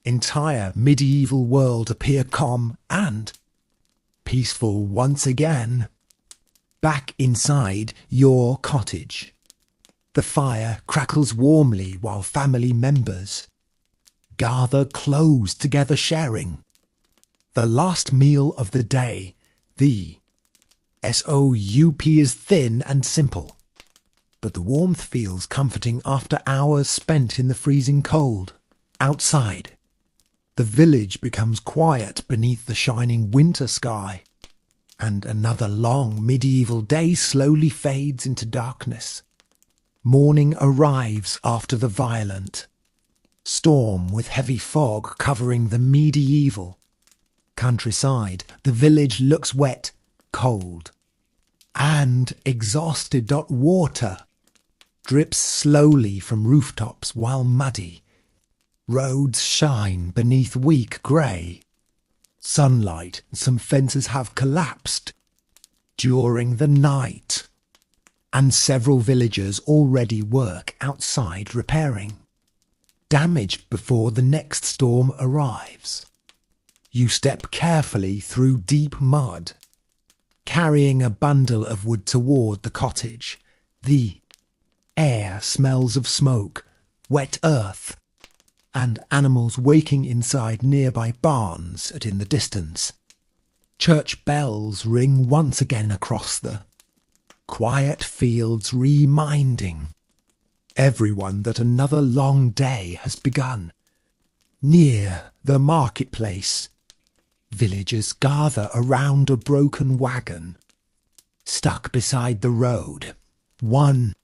entire medieval world appear calm and peaceful once again. Back inside your cottage, The fire crackles warmly while family members gather close together sharing the last meal of the day. The SOUP is thin and simple, but the warmth feels comforting after hours spent in the freezing cold. Outside, the village becomes quiet beneath the shining winter sky, and another long medieval day slowly fades into darkness. Morning arrives after the violent storm with heavy fog covering the medieval countryside. The village looks wet, cold, and exhausted. Water drips slowly from rooftops while muddy roads shine beneath weak grey sunlight. Some fences have collapsed during the night, and several villagers already work outside repairing damage before the next storm arrives. You step carefully through deep mud, carrying a bundle of wood toward the cottage. The air smells of smoke, wet earth, and animals waking inside nearby barns. And in the distance, church bells ring once again across the quiet fields, reminding everyone that another long day has begun. Near the marketplace, villagers gather around a broken wagon stuck beside the road. One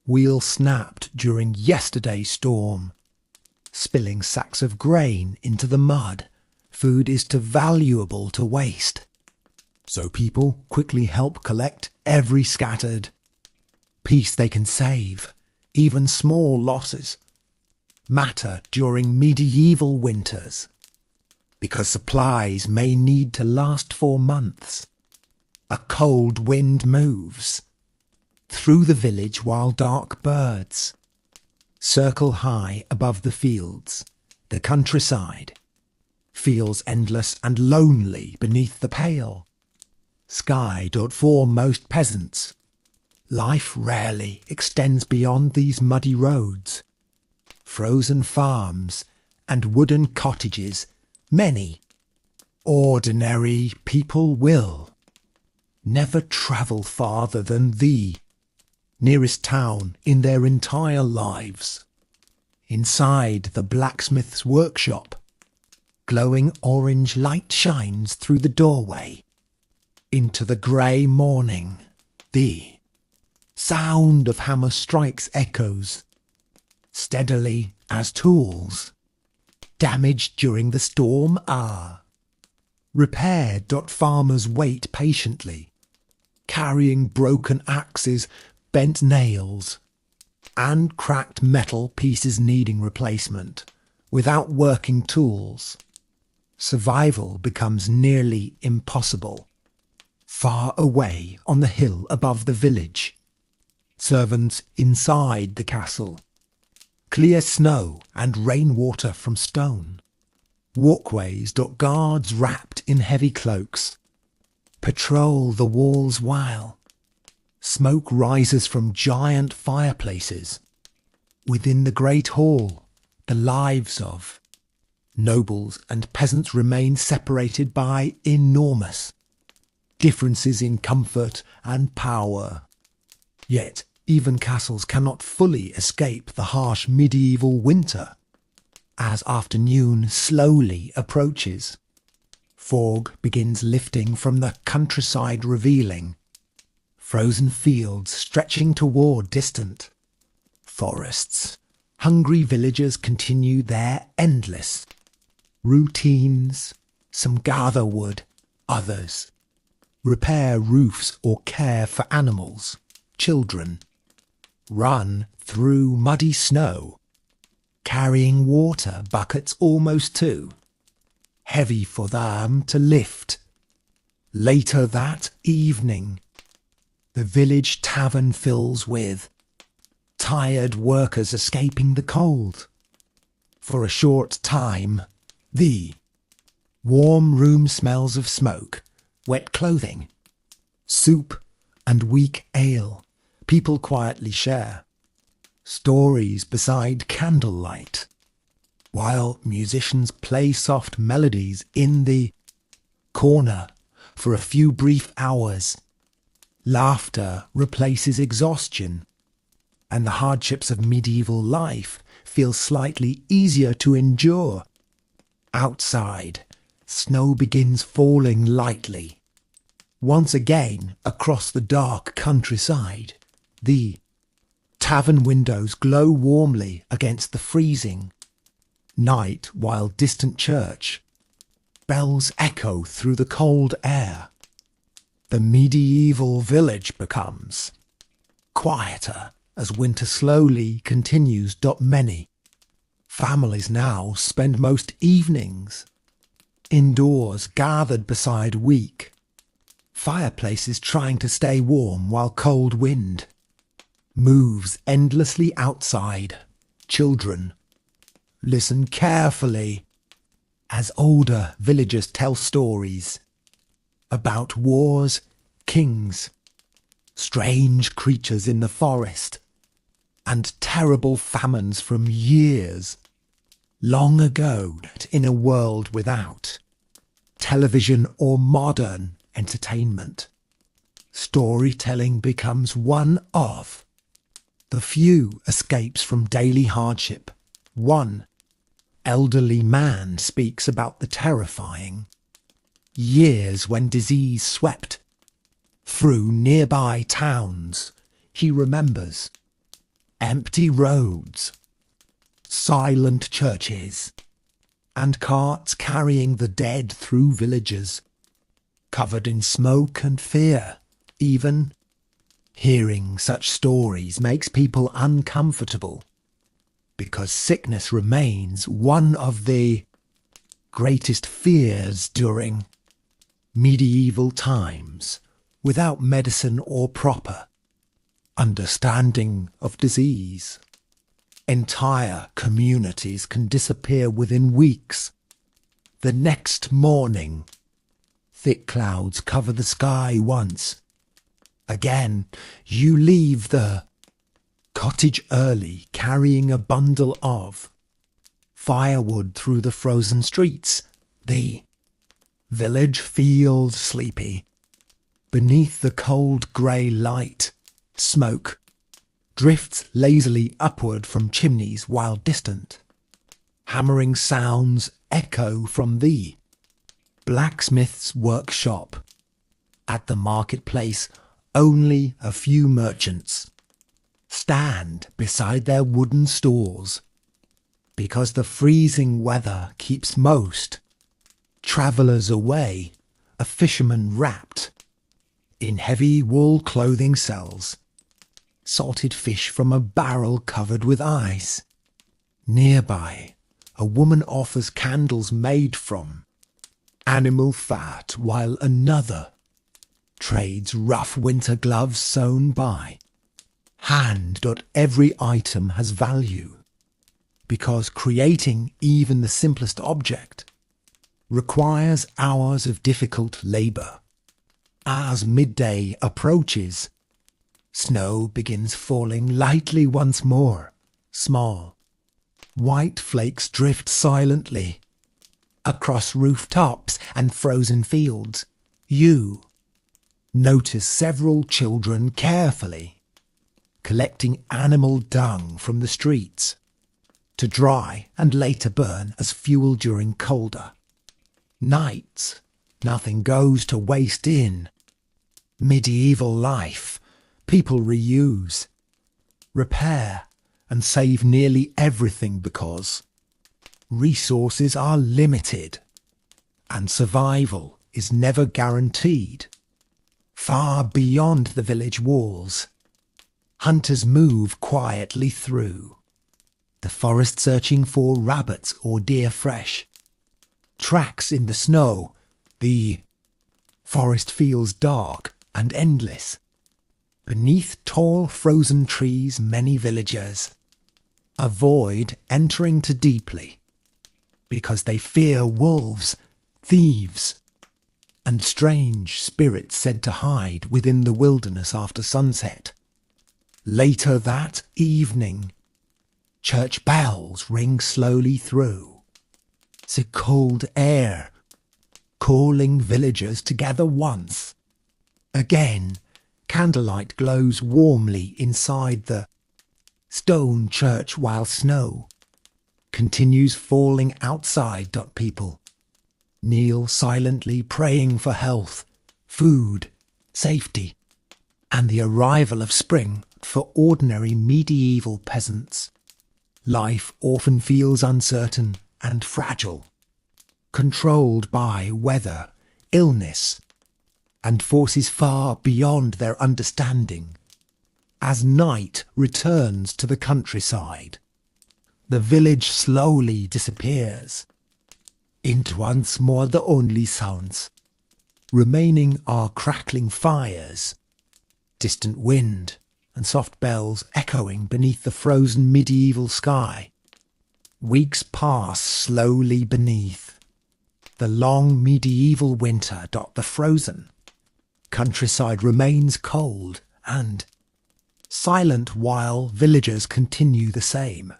wheel snapped during yesterday's storm, spilling sacks of grain into the mud. Food is too valuable to waste, so people quickly help collect every scattered piece they can save. Even small losses matter during medieval winters, because supplies may need to last for months. A cold wind moves through the village while dark birds circle high above the fields. The countryside feels endless and lonely beneath the pale sky. For most peasants, life rarely extends beyond these muddy roads, frozen farms, and wooden cottages. Many ordinary people will never travel farther than the nearest town in their entire lives. Inside the blacksmith's workshop, glowing orange light shines through the doorway into the grey morning. The sound of hammer strikes echoes steadily as tools damaged during the storm are repaired. Farmers wait patiently, carrying broken axes, bent nails, and cracked metal pieces needing replacement. Without working tools, survival becomes nearly impossible. Far away on the hill above the village, servants inside the castle clear snow and rainwater from stone walkways. Guards wrapped in heavy cloaks patrol the walls while smoke rises from giant fireplaces. Within the great hall, the lives of nobles and peasants remain separated by enormous differences in comfort and power. Yet even castles cannot fully escape the harsh medieval winter. As afternoon slowly approaches, fog begins lifting from the countryside, revealing frozen fields stretching toward distant forests. Hungry villagers continue their endless routines. Some gather wood, others repair roofs or care for animals. Children run through muddy snow, carrying water buckets almost too heavy for them to lift. Later that evening, the village tavern fills with tired workers escaping the cold. For a short time, the warm room smells of smoke, wet clothing, soup, and weak ale. People quietly share stories beside candlelight, while musicians play soft melodies in the corner for a few brief hours. Laughter replaces exhaustion, and the hardships of medieval life feel slightly easier to endure. Outside, snow begins falling lightly. Once again, across the dark countryside, the tavern windows glow warmly against the freezing night, while distant church bells echo through the cold air. The medieval village becomes quieter as winter slowly continues. Many families now spend most evenings indoors, gathered beside weak fireplaces, trying to stay warm while cold wind moves endlessly outside. Children listen carefully as older villagers tell stories about wars, kings, strange creatures in the forest, and terrible famines from years long ago. In a world without television or modern entertainment, storytelling becomes one of the few escapes from daily hardship. One elderly man speaks about the terrifying years when disease swept through nearby towns. He remembers empty roads, silent churches, and carts carrying the dead through villages covered in smoke and fear. Even hearing such stories makes people uncomfortable, because sickness remains one of the greatest fears during medieval times. Without medicine or proper understanding of disease, entire communities can disappear within weeks. The next morning, thick clouds cover the sky once again. You leave the cottage early, carrying a bundle of firewood through the frozen streets. The village feels sleepy. Beneath the cold grey light, smoke drifts lazily upward from chimneys, while distant hammering sounds echo from the blacksmith's workshop. At the marketplace, only a few merchants stand beside their wooden stalls, because the freezing weather keeps most travellers away. A fisherman wrapped in heavy wool clothing sells salted fish from a barrel covered with ice. Nearby, a woman offers candles made from animal fat, while another trades rough winter gloves sewn by hand. Every item has value, because creating even the simplest object requires hours of difficult labour. As midday approaches, snow begins falling lightly once more. Small white flakes drift silently across rooftops and frozen fields. You notice several children carefully collecting animal dung from the streets to dry and later burn as fuel during colder nights. Nothing goes to waste in medieval life. People reuse, repair, and save nearly everything, because resources are limited and survival is never guaranteed. Far beyond the village walls, hunters move quietly through the forest, searching for rabbits or deer. Fresh tracks in the snow. The forest feels dark and endless. Beneath tall frozen trees, many villagers avoid entering too deeply, because they fear wolves, thieves, and strange spirits said to hide within the wilderness after sunset. Later that evening, Church bells ring slowly through the cold air, calling villagers together once. Again, candlelight glows warmly inside the stone church while snow continues falling outside. People kneel silently praying for health, food, safety, and the arrival of spring. For ordinary medieval peasants, life often feels uncertain and fragile, controlled by weather, illness, and forces far beyond their understanding. As night returns to the countryside, the village slowly disappears into once more the only sounds remaining are crackling fires, distant wind, and soft bells echoing beneath the frozen medieval sky. Weeks pass slowly beneath the long medieval winter. The frozen countryside remains cold and silent while villagers continue the same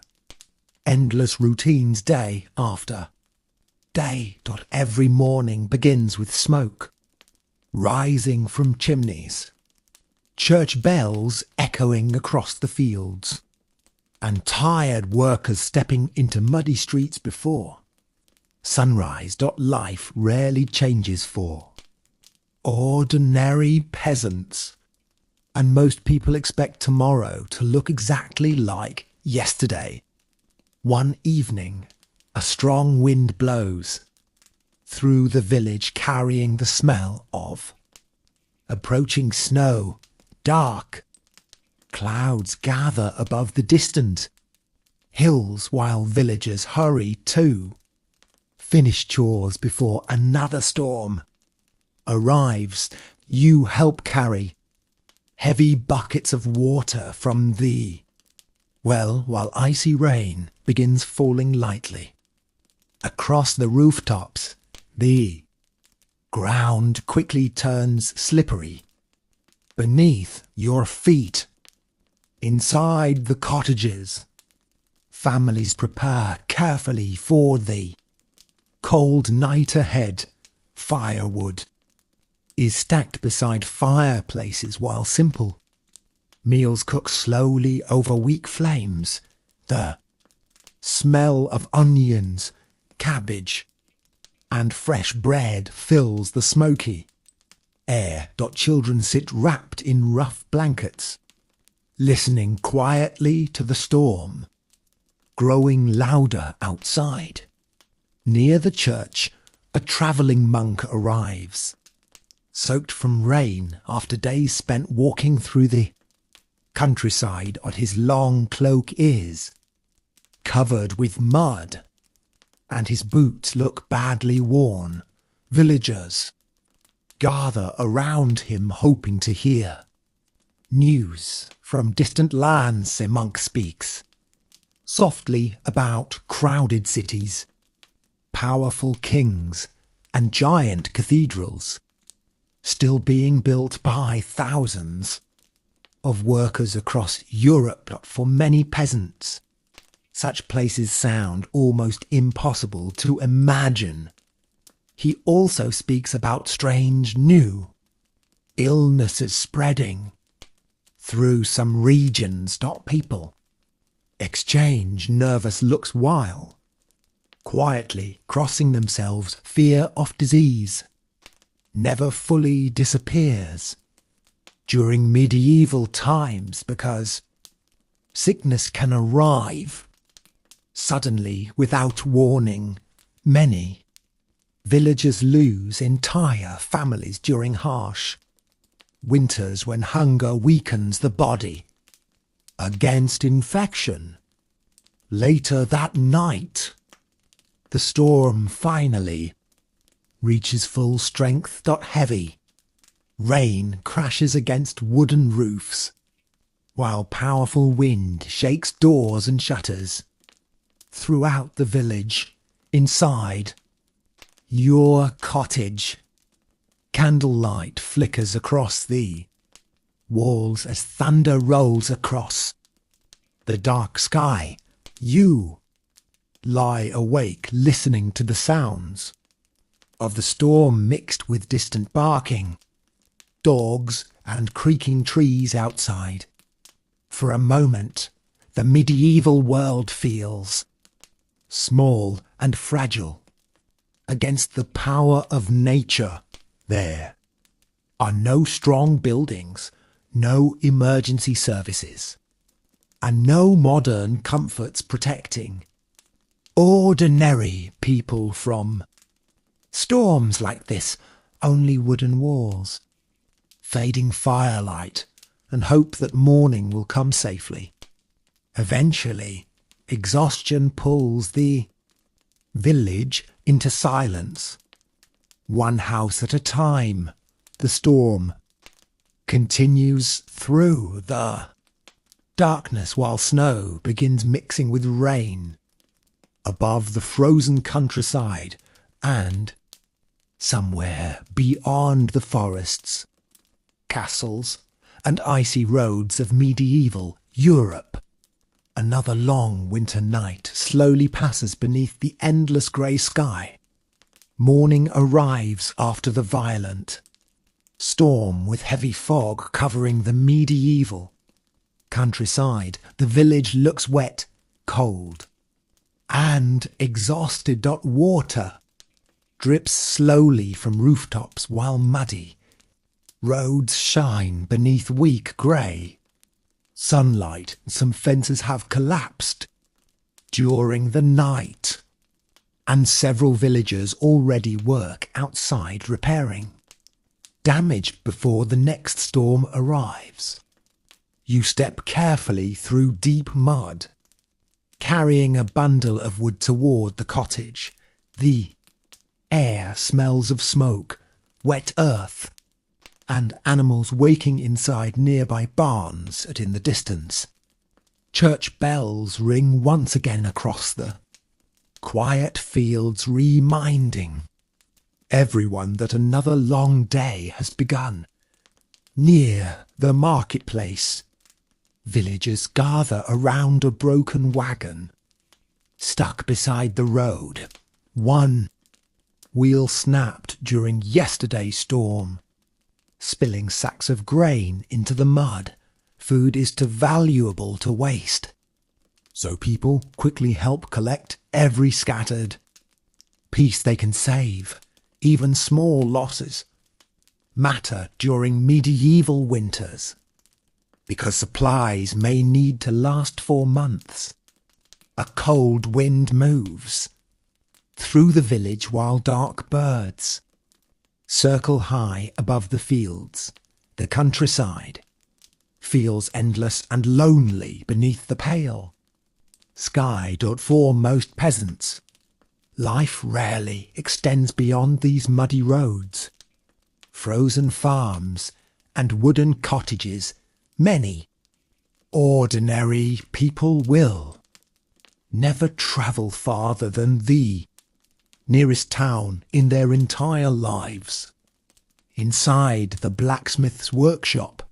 endless routines day after day. Every morning begins with smoke rising from chimneys, church bells echoing across the fields, and tired workers stepping into muddy streets before sunrise. Life rarely changes for ordinary peasants, and most people expect tomorrow to look exactly like yesterday. One evening, a strong wind blows through the village, carrying the smell of approaching snow. Dark clouds gather above the distant hills while villagers hurry to finish chores before another storm arrives. You help carry heavy buckets of water from the well while icy rain begins falling lightly across the rooftops. The ground quickly turns slippery beneath your feet. Inside the cottages, families prepare carefully for the cold night ahead. Firewood is stacked beside fireplaces while simple meals cook slowly over weak flames. The smell of onions, cabbage, and fresh bread fills the smoky air. Children sit wrapped in rough blankets, listening quietly to the storm growing louder outside. Near the church, a travelling monk arrives, soaked from rain after days spent walking through the countryside. His long cloak is covered with mud, and his boots look badly worn. Villagers gather around him, hoping to hear news from distant lands. The monk speaks softly about crowded cities, powerful kings, and giant cathedrals still being built by thousands of workers across Europe. For many peasants, such places sound almost impossible to imagine. He also speaks about strange new illnesses spreading through some regions. People exchange nervous looks while quietly crossing themselves. Fear of disease never fully disappears during medieval times because sickness can arrive suddenly without warning. Many villagers lose entire families during harsh winters when hunger weakens the body against infection. Later that night, the storm finally reaches full strength. Heavy rain crashes against wooden roofs, while powerful wind shakes doors and shutters. Throughout the village, inside your cottage, candlelight flickers across the walls as thunder rolls across the dark sky. You lie awake listening to the sounds of the storm mixed with distant barking, dogs and creaking trees outside. For a moment, the medieval world feels small and fragile against the power of nature. There are no strong buildings, no emergency services, and no modern comforts protecting ordinary people from storms like this. Only wooden walls, fading firelight, and hope that morning will come safely. Eventually, exhaustion pulls the village into silence. One house at a time, the storm continues through the darkness while snow begins mixing with rain above the frozen countryside, and somewhere beyond the forests, castles and icy roads of medieval Europe. Another long winter night slowly passes beneath the endless grey sky. Morning arrives after the violent storm with heavy fog covering the medieval countryside. The village looks wet, cold, and exhausted. Water drips slowly from rooftops while muddy roads shine beneath weak grey sunlight. Some fences have collapsed during the night, and several villagers already work outside repairing damage before the next storm arrives. You step carefully through deep mud, carrying a bundle of wood toward the cottage. The air smells of smoke, wet earth, and animals waking inside nearby barns. In the distance, church bells ring once again across the quiet fields, reminding everyone that another long day has begun. Near the marketplace, villagers gather around a broken wagon stuck beside the road. One wheel snapped during yesterday's storm, spilling sacks of grain into the mud. Food is too valuable to waste, so people quickly help collect every scattered piece they can save. Even small losses matter during medieval winters, because supplies may need to last for months. A cold wind moves through the village while dark birds circle high above the fields. The countryside feels endless and lonely beneath the pale sky. For most peasants, life rarely extends beyond these muddy roads, frozen farms, and wooden cottages. Many ordinary people will never travel farther than the nearest town in their entire lives. Inside the blacksmith's workshop,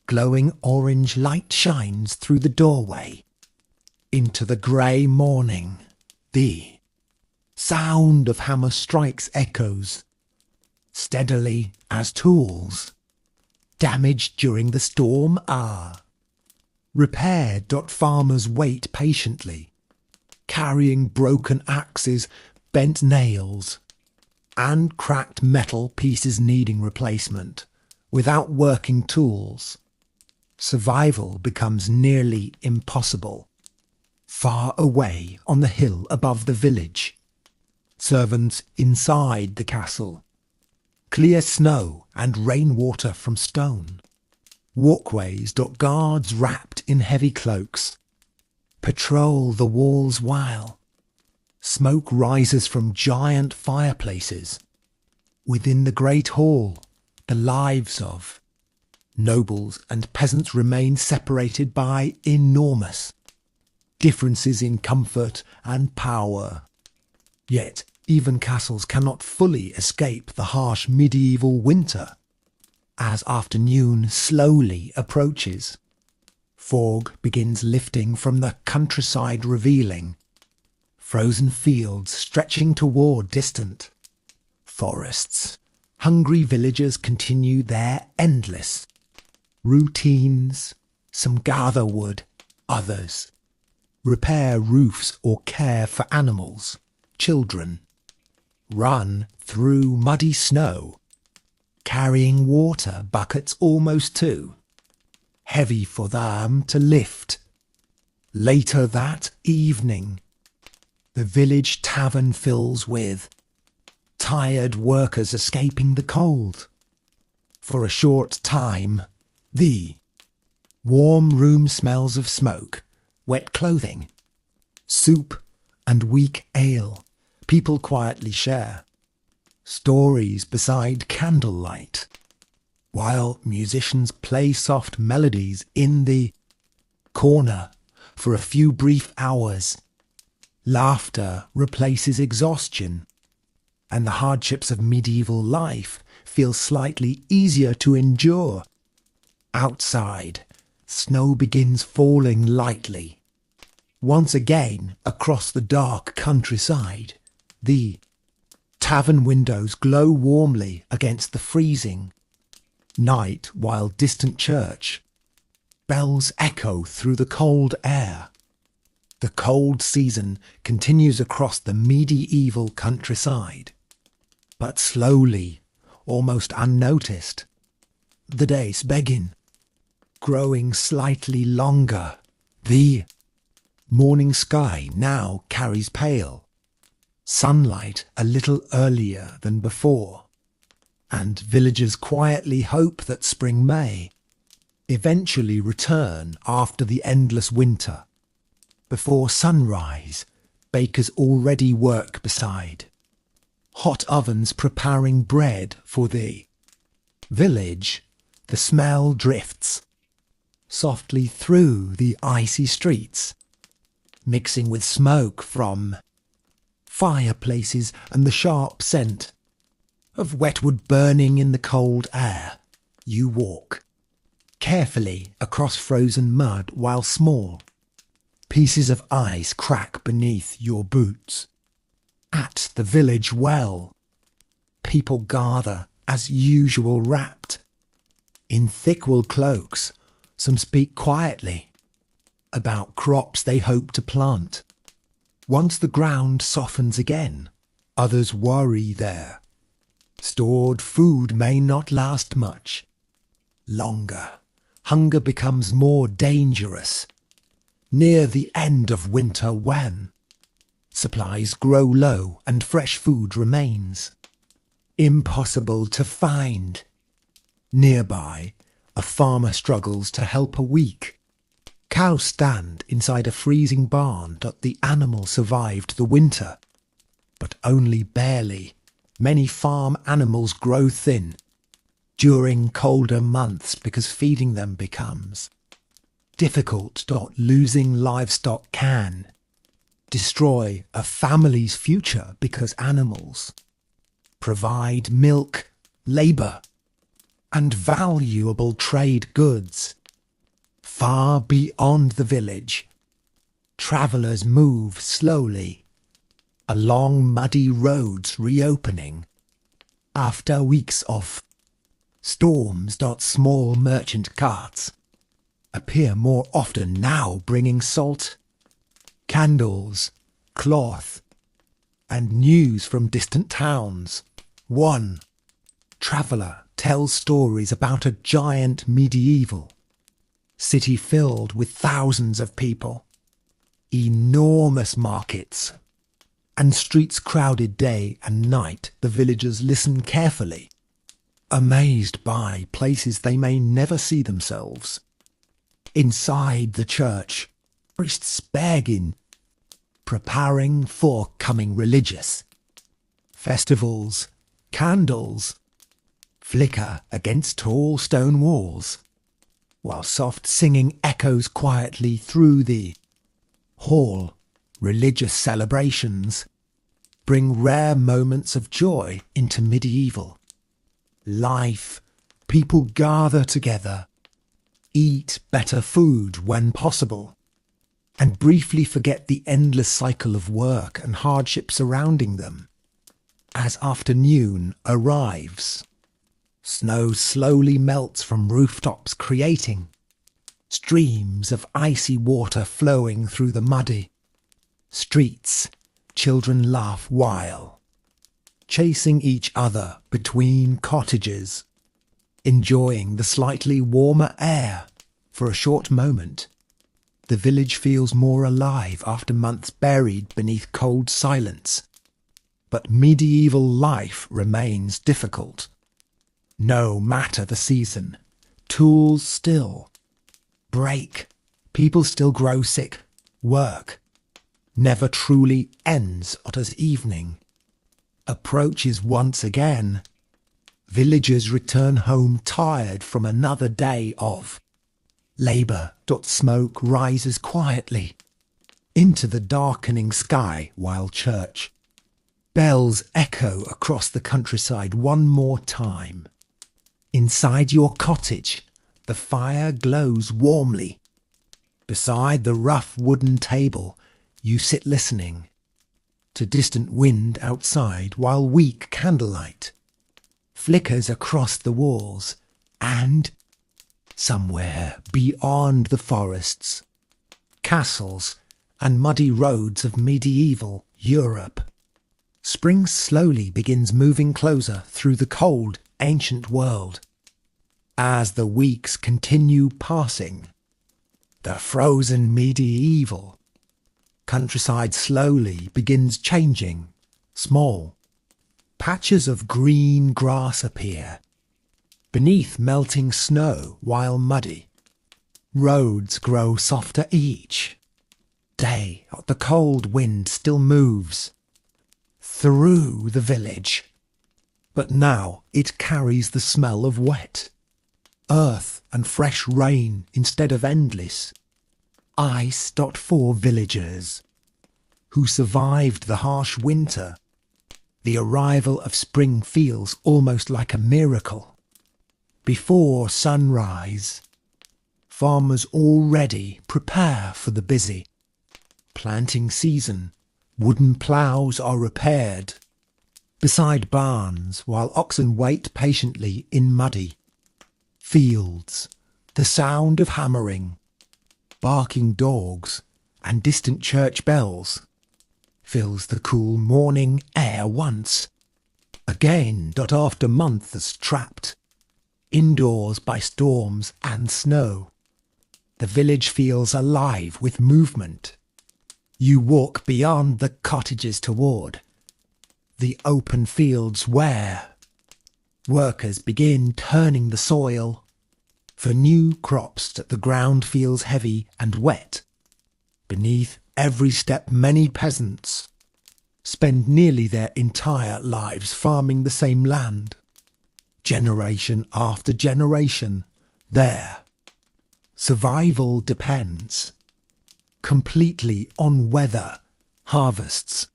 glowing orange light shines through the doorway into the grey morning. The sound of hammer strikes echoes steadily as tools damaged during the storm are repaired. Farmers wait patiently, carrying broken axes, bent nails, and cracked metal pieces needing replacement. Without working tools, survival becomes nearly impossible. Far away on the hill above the village, servants inside the castle clear snow and rainwater from stone. Walkways. Guards wrapped in heavy cloaks patrol the walls while smoke rises from giant fireplaces. Within the great hall, the lives of nobles and peasants remain separated by enormous differences in comfort and power. Yet even castles cannot fully escape the harsh medieval winter. As afternoon slowly approaches, Fog begins lifting from the countryside, revealing frozen fields stretching toward distant forests. Hungry villagers continue their endless routines. Some gather wood, others repair roofs or care for animals. Children run through muddy snow, carrying water buckets almost too heavy for them to lift. Later that evening, the village tavern fills with tired workers escaping the cold. For a short time, the warm room smells of smoke, wet clothing, soup and weak ale. People quietly share stories beside candlelight, while musicians play soft melodies in the corner for a few brief hours. Laughter replaces exhaustion, and the hardships of medieval life feel slightly easier to endure. Outside, snow begins falling lightly. Once again, across the dark countryside, the tavern windows glow warmly against the freezing night, while distant church bells echo through the cold air. The cold season continues across the medieval countryside, but slowly, almost unnoticed, the days begin growing slightly longer. The morning sky now carries pale sunlight a little earlier than before, and villagers quietly hope that spring may eventually return after the endless winter. Before sunrise, bakers already work beside hot ovens preparing bread for the village. The smell drifts softly through the icy streets, mixing with smoke from fireplaces and the sharp scent of wet wood burning in the cold air. You walk carefully across frozen mud while small pieces of ice crack beneath your boots. At the village well, people gather as usual, wrapped in thick wool cloaks. Some speak quietly about crops they hope to plant. Once the ground softens again, others worry their stored food may not last much longer. Hunger becomes more dangerous near the end of winter, when supplies grow low and fresh food remains impossible to find. Nearby, a farmer struggles to help a weak cow stand inside a freezing barn. The animal survived the winter, but only barely. Many farm animals grow thin during colder months because feeding them becomes difficult. Losing livestock can destroy a family's future because animals provide milk, labour, and valuable trade goods. Far beyond the village, travellers move slowly along muddy roads, reopening after weeks of storms. Small merchant carts appear more often now, bringing salt, candles, cloth, and news from distant towns. One traveller tells stories about a giant medieval city filled with thousands of people, enormous markets, and streets crowded day and night. The villagers listen carefully, amazed by places they may never see themselves. Inside the church, priests begin preparing for coming religious festivals. Candles flicker against tall stone walls, while soft singing echoes quietly through the hall. Religious celebrations bring rare moments of joy into medieval life. People gather together eat better food when possible, and briefly forget the endless cycle of work and hardship surrounding them. As afternoon arrives, snow slowly melts from rooftops, creating streams of icy water flowing through the muddy streets. Children laugh while chasing each other between cottages, enjoying the slightly warmer air. For a short moment, the village feels more alive after months buried beneath cold silence. But medieval life remains difficult. No matter the season, tools still break, people still grow sick, work never truly ends as evening approaches once again. Villagers return home tired from another day of labour. Smoke rises quietly into the darkening sky while church bells echo across the countryside one more time. Inside your cottage, the fire glows warmly. Beside the rough wooden table, you sit listening to distant wind outside while weak candlelight flickers across the walls, and somewhere beyond the forests, castles, and muddy roads of medieval Europe, spring slowly begins moving closer through the cold, ancient world. As the weeks continue passing, the frozen medieval countryside slowly begins changing. Small patches of green grass appear beneath melting snow, while muddy roads grow softer each day. The cold wind still moves through the village, but now it carries the smell of wet earth and fresh rain instead of endless ice. For villagers who survived the harsh winter, the arrival of spring feels almost like a miracle. Before sunrise, farmers already prepare for the busy planting season. Wooden ploughs are repaired beside barns while oxen wait patiently in muddy fields. The sound of hammering, barking dogs, and distant church bells fills the cool morning air once again. After months trapped indoors by storms and snow, the village feels alive with movement. You walk beyond the cottages toward the open fields where workers begin turning the soil for new crops. The ground feels heavy and wet beneath every step. Many peasants spend nearly their entire lives farming the same land, generation after generation. Their survival depends completely on weather, harvests,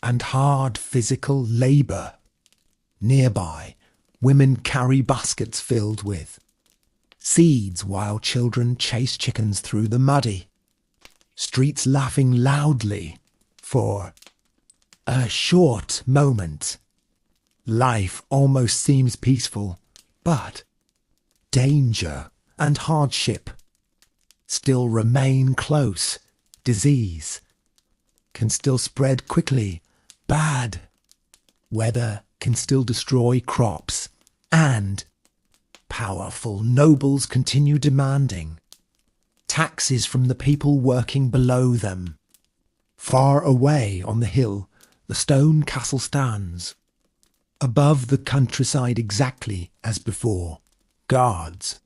and hard physical labour. Nearby, women carry baskets filled with seeds while children chase chickens through the muddy streets, laughing loudly. For a short moment, life almost seems peaceful, but danger and hardship still remain close. Disease can still spread quickly. Bad weather can still destroy crops, and powerful nobles continue demanding taxes from the people working below them. Far away on the hill, the stone castle stands above the countryside, exactly as before. Guards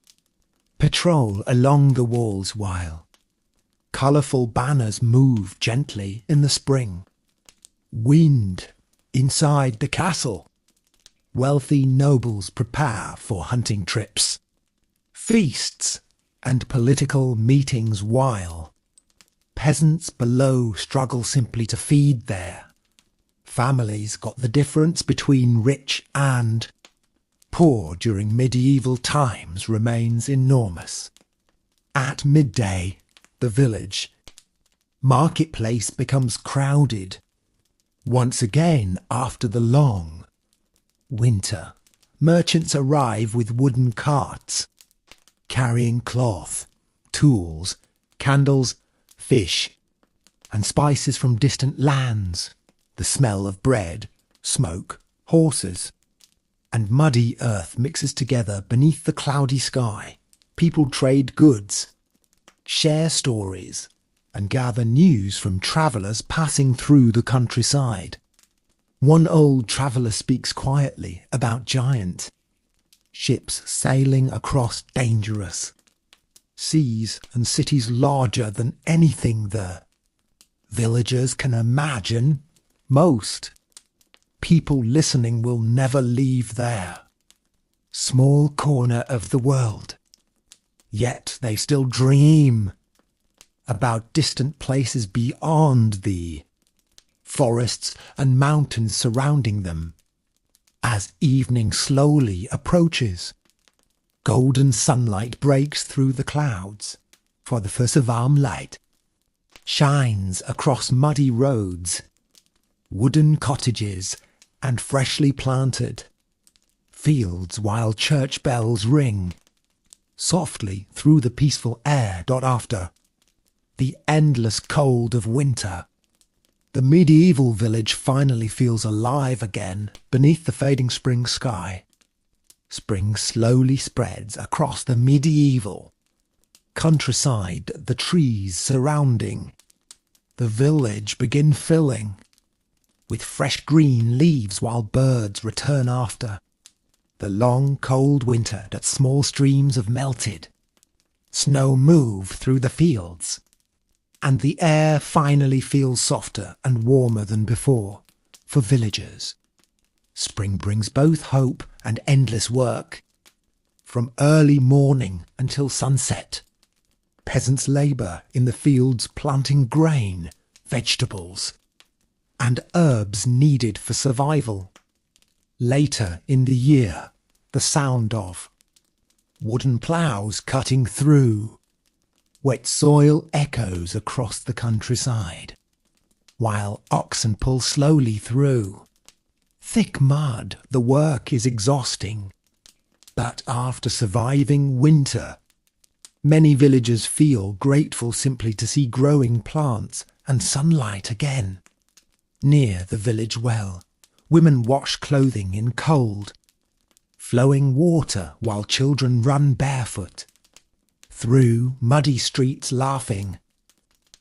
patrol along the walls while colourful banners move gently in the spring wind. Inside the castle, wealthy nobles prepare for hunting trips, feasts, and political meetings, while peasants below struggle simply to feed their families. The difference between rich and poor during medieval times remains enormous. At midday, the village marketplace becomes crowded. Once again, after the long winter, merchants arrive with wooden carts, carrying cloth, tools, candles, fish, and spices from distant lands. The smell of bread, smoke, horses, and muddy earth mixes together beneath the cloudy sky. People trade goods, share stories, and gather news from travellers passing through the countryside. One old traveller speaks quietly about giant ships sailing across dangerous seas and cities larger than anything the villagers can imagine. Most people listening will never leave their small corner of the world. Yet they still dream about distant places beyond the forests and mountains surrounding them. As evening slowly approaches, golden sunlight breaks through the clouds, for the first warm light shines across muddy roads, wooden cottages, and freshly planted fields, while church bells ring softly through the peaceful air. After the endless cold of winter, the medieval village finally feels alive again beneath the fading spring sky. Spring slowly spreads across the medieval countryside. The trees surrounding the village begin filling with fresh green leaves, while birds return after the long cold winter. That small streams of melted snow move through the fields, and the air finally feels softer and warmer than before. For villagers, spring brings both hope and endless work. From early morning until sunset, peasants labour in the fields planting grain, vegetables, and herbs needed for survival. Later in the year, the sound of wooden ploughs cutting through wet soil echoes across the countryside, while oxen pull slowly through thick mud. The work is exhausting, but after surviving winter, many villagers feel grateful simply to see growing plants and sunlight again. Near the village well, women wash clothing in cold, flowing water, while children run barefoot through muddy streets, laughing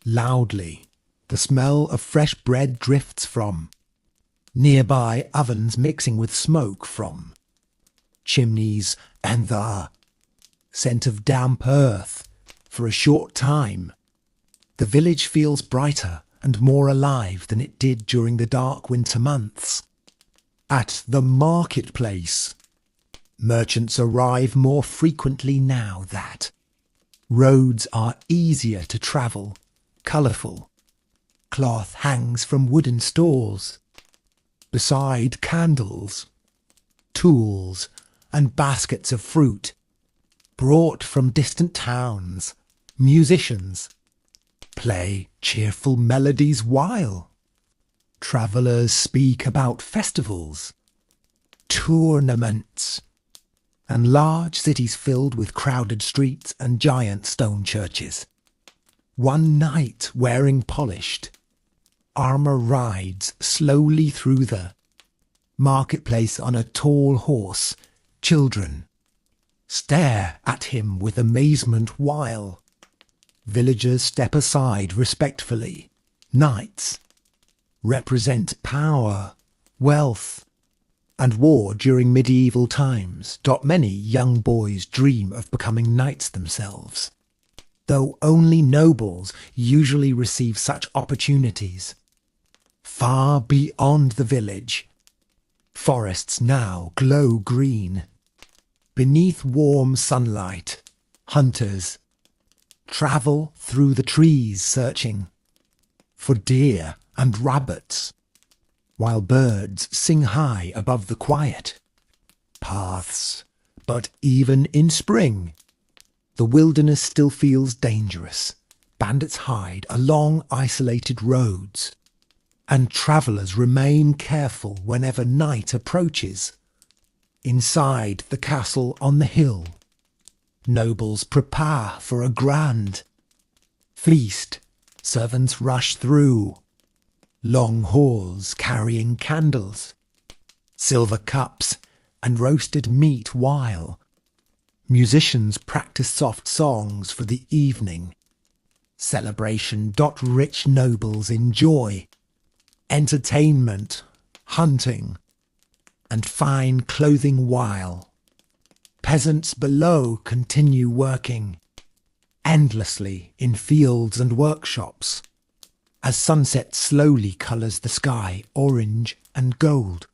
loudly. The smell of fresh bread drifts from nearby ovens, mixing with smoke from chimneys and the scent of damp earth. For a short time, the village feels brighter and more alive than it did during the dark winter months. At the marketplace, merchants arrive more frequently now that roads are easier to travel. Colourful cloth hangs from wooden stalls, beside candles, tools, and baskets of fruit brought from distant towns. Musicians play cheerful melodies while travellers speak about festivals, tournaments, and large cities filled with crowded streets and giant stone churches. One knight wearing polished armour rides slowly through the marketplace on a tall horse. Children stare at him with amazement, while villagers step aside respectfully. Knights represent power, wealth, and war during medieval times. Many young boys dream of becoming knights themselves, though only nobles usually receive such opportunities. Far beyond the village, forests now glow green. Beneath warm sunlight, hunters travel through the trees searching for deer and rabbits, while birds sing high above the quiet paths. But even in spring, The wilderness still feels dangerous. Bandits hide along isolated roads, and travellers remain careful whenever night approaches. Inside the castle on the hill, nobles prepare for a grand feast. Servants rush through long halls carrying candles, silver cups and roasted meat, while musicians practice soft songs for the evening celebration. Rich nobles enjoy entertainment, hunting and fine clothing, while peasants below continue working endlessly in fields and workshops as sunset slowly colours the sky orange and gold.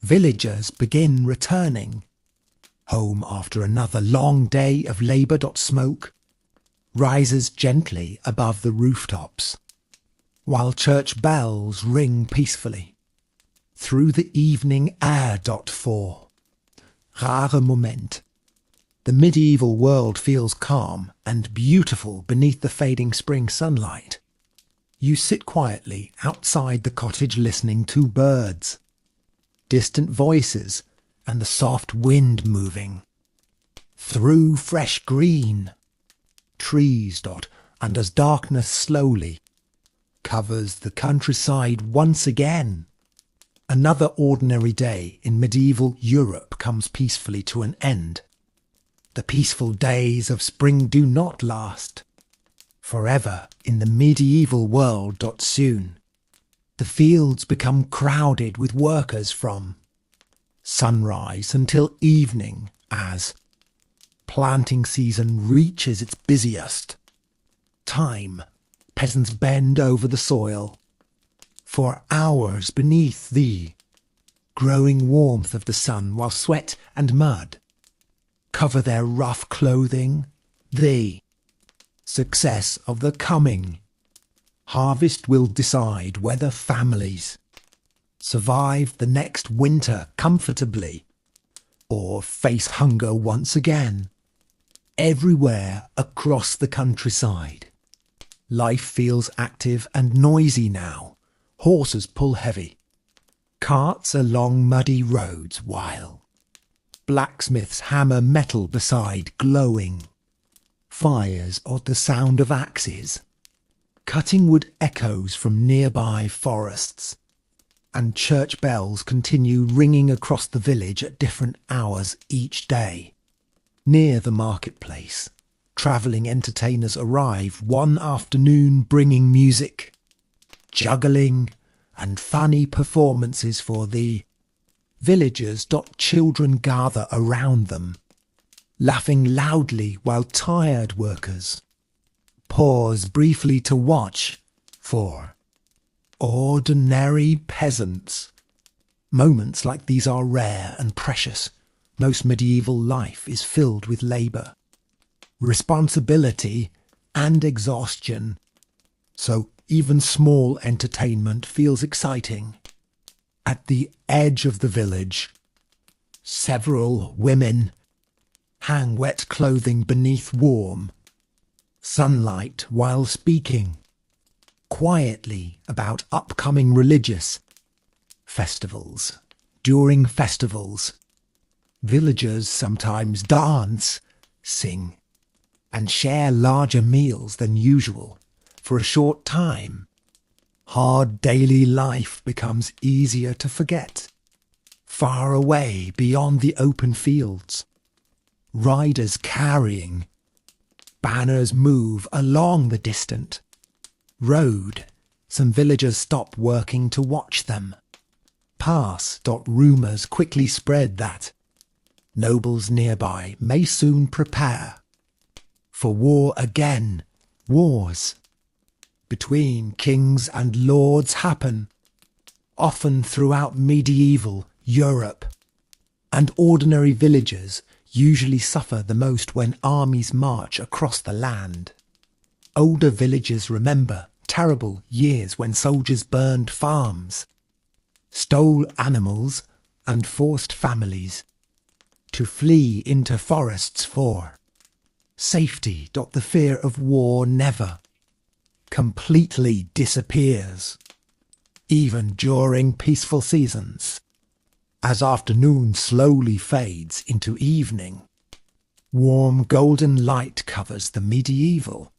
Villagers begin returning home after another long day of labour. Smoke rises gently above the rooftops, while church bells ring peacefully through the evening air. For rare moment, the medieval world feels calm and beautiful beneath the fading spring sunlight. You sit quietly outside the cottage listening to birds, distant voices and the soft wind moving through fresh green trees. And as darkness slowly covers the countryside once again, another ordinary day in medieval Europe comes peacefully to an end. The peaceful days of spring do not last forever in the medieval world. Soon the fields become crowded with workers from sunrise until evening as planting season reaches its busiest time. Peasants bend over the soil for hours beneath the growing warmth of the sun, while sweat and mud cover their rough clothing. The success of the coming harvest will decide whether families survive the next winter comfortably or face hunger once again. Everywhere across the countryside, life feels active and noisy now. Horses pull heavy carts along muddy roads, while blacksmiths hammer metal beside glowing fires, or the sound of axes cutting wood echoes from nearby forests, and church bells continue ringing across the village at different hours each day. Near the marketplace, travelling entertainers arrive one afternoon, bringing music, juggling and funny performances for the villagers. Children gather around them, laughing loudly, while tired workers pause briefly to watch for ordinary peasants. Moments like these are rare and precious. Most medieval life is filled with labour, responsibility and exhaustion, so even small entertainment feels exciting. At the edge of the village, several women hang wet clothing beneath warm sunlight while speaking quietly about upcoming religious festivals. During festivals, villagers sometimes dance, sing, and share larger meals than usual. For a short time, hard daily life becomes easier to forget. Far away beyond the open fields, riders carrying banners move along the distant road. Some villagers stop working to watch them pass. Rumours quickly spread that nobles nearby may soon prepare for war again. Wars between kings and lords happen often throughout medieval Europe, and ordinary villagers usually suffer the most when armies march across the land. Older villagers remember terrible years when soldiers burned farms, stole animals, and forced families to flee into forests for safety. The fear of war never completely disappears, even during peaceful seasons. As afternoon slowly fades into evening, warm golden light covers the medieval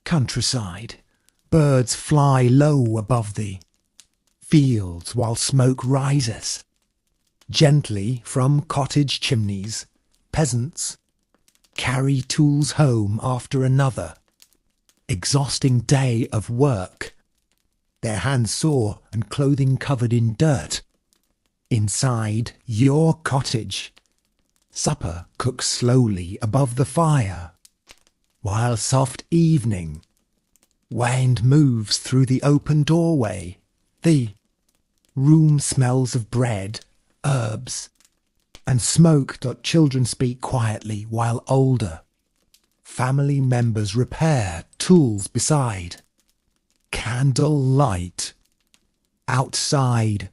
countryside. Birds fly low above the fields while smoke rises gently from cottage chimneys. Peasants carry tools home after another exhausting day of work, their hands sore and clothing covered in dirt. Inside your cottage, supper cooks slowly above the fire, while soft evening wind moves through the open doorway. The room smells of bread, herbs, and smoke. Children speak quietly while older family members repair tools beside candle light. Outside,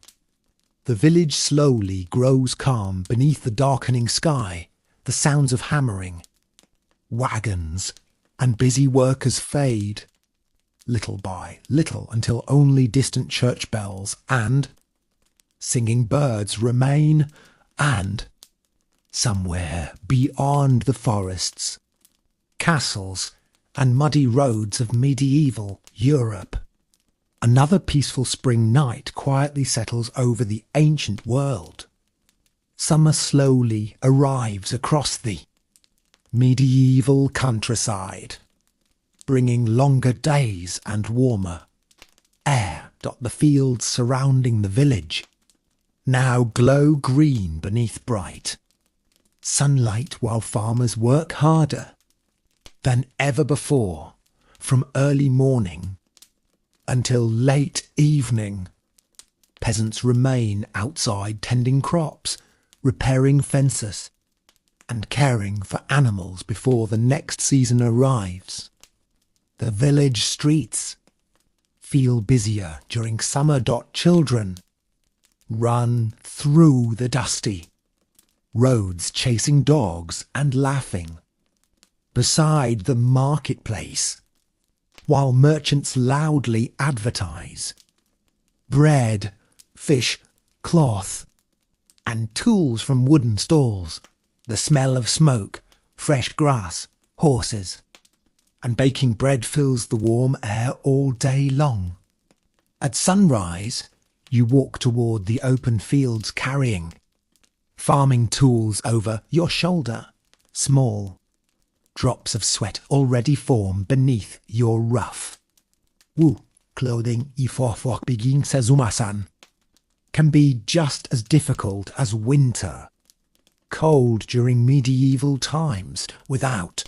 the village slowly grows calm beneath the darkening sky. The sounds of hammering, wagons, and busy workers fade, little by little, until only distant church bells and singing birds remain. And somewhere beyond the forests, castles, and muddy roads of medieval Europe, another peaceful spring night quietly settles over the ancient world. Summer slowly arrives across the medieval countryside, bringing longer days and warmer air. The fields surrounding the village now glow green beneath bright sunlight, while farmers work harder than ever before, from early morning until late evening. Peasants remain outside tending crops, repairing fences, and caring for animals before the next season arrives. The village streets feel busier during summer. Children run through the dusty roads, chasing dogs and laughing beside the marketplace, while merchants loudly advertise bread, fish, cloth, and tools from wooden stalls. The smell of smoke, fresh grass, horses, and baking bread fills the warm air all day long. At sunrise, you walk toward the open fields carrying farming tools over your shoulder. Small drops of sweat already form beneath your rough clothing. Begin Sazumasan can be just as difficult as winter. Cold during medieval times without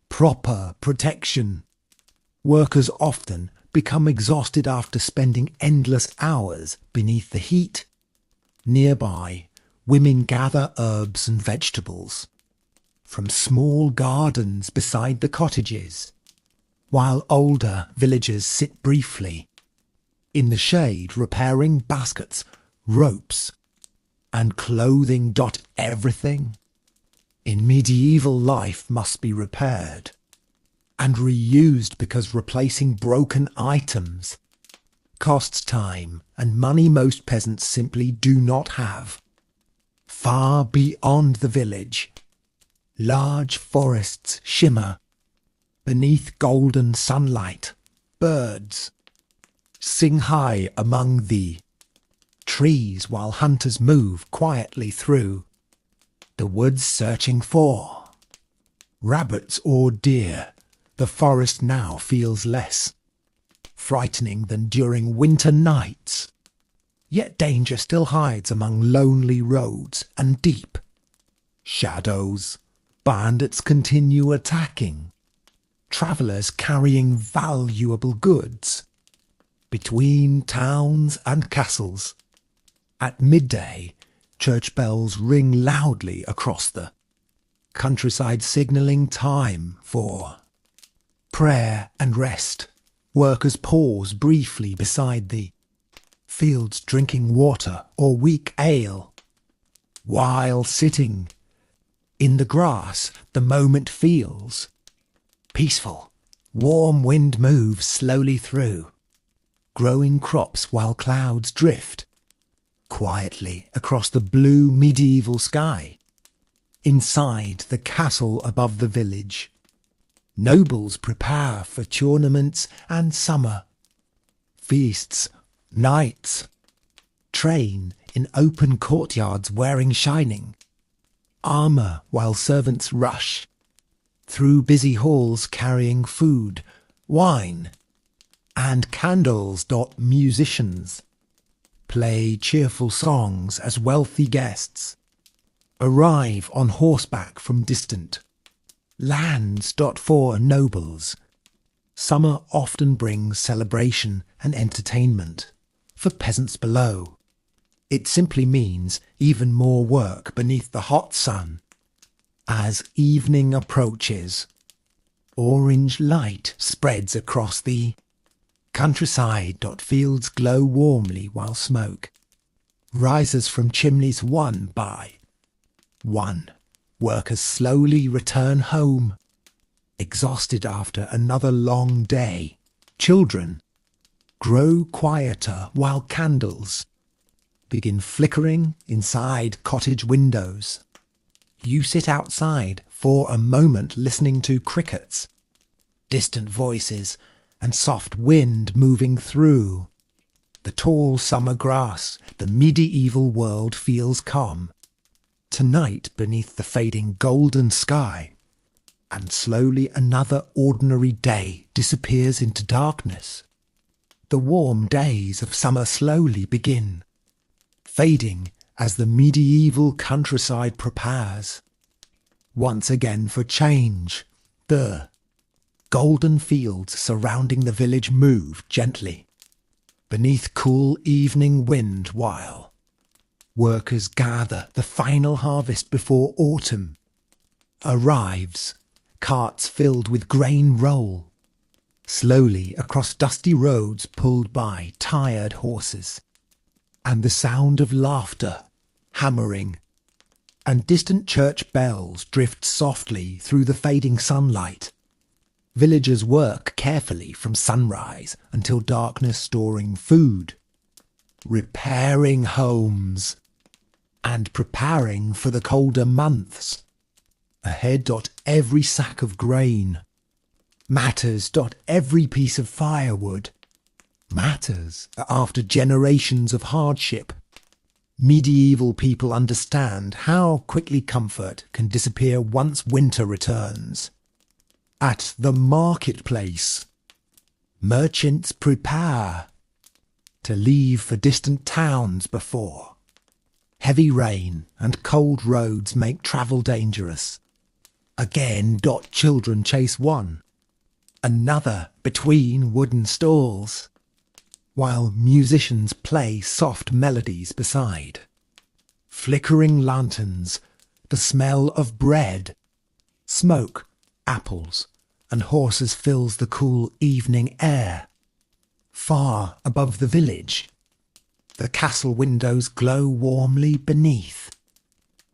proper protection. Workers often become exhausted after spending endless hours beneath the heat. Nearby, women gather herbs and vegetables from small gardens beside the cottages, while older villagers sit briefly in the shade repairing baskets, ropes, and clothing. Everything in medieval life must be repaired and reused, because replacing broken items costs time and money most peasants simply do not have. Far beyond the village, large forests shimmer beneath golden sunlight. Birds sing high among the trees, while hunters move quietly through the woods searching for rabbits or deer. The forest now feels less frightening than during winter nights. Yet danger still hides among lonely roads and deep shadows. Bandits continue attacking travellers carrying valuable goods between towns and castles. At midday, church bells ring loudly across the countryside, signalling time for prayer and rest. Workers pause briefly beside the fields, drinking water or weak ale, while sitting In the grass, the moment feels peaceful. Warm wind moves slowly through, growing crops while clouds drift quietly across the blue medieval sky. Inside the castle above the village, nobles prepare for tournaments and summer feasts. Knights train in open courtyards wearing shining armor, while servants rush through busy halls carrying food, wine, and candles. Musicians play cheerful songs as wealthy guests arrive on horseback from distant lands. For nobles, summer often brings celebration and entertainment. For peasants below, it simply means even more work beneath the hot sun. As evening approaches, orange light spreads across the countryside. Fields glow warmly while smoke rises from chimneys one by one. Workers slowly return home, exhausted after another long day. Children grow quieter while candles begin flickering inside cottage windows. You sit outside for a moment listening to crickets, distant voices, and soft wind moving through the tall summer grass. The medieval world feels calm tonight beneath the fading golden sky, and slowly another ordinary day disappears into darkness. The warm days of summer slowly begin, fading as the medieval countryside prepares once again for change. The golden fields surrounding the village move gently beneath cool evening wind, while workers gather the final harvest before autumn arrives. Carts filled with grain roll slowly across dusty roads pulled by tired horses, and the sound of laughter, hammering, and distant church bells drift softly through the fading sunlight. Villagers work carefully from sunrise until darkness, storing food, repairing homes, and preparing for the colder months ahead. Every sack of grain matters. Every piece of firewood matters. After generations of hardship, medieval people understand how quickly comfort can disappear once winter returns. At the marketplace, merchants prepare to leave for distant towns before heavy rain and cold roads make travel dangerous. Again, children chase one another between wooden stalls, while musicians play soft melodies beside flickering lanterns. The smell of bread, smoke, apples, and horses fills the cool evening air. Far above the village, the castle windows glow warmly beneath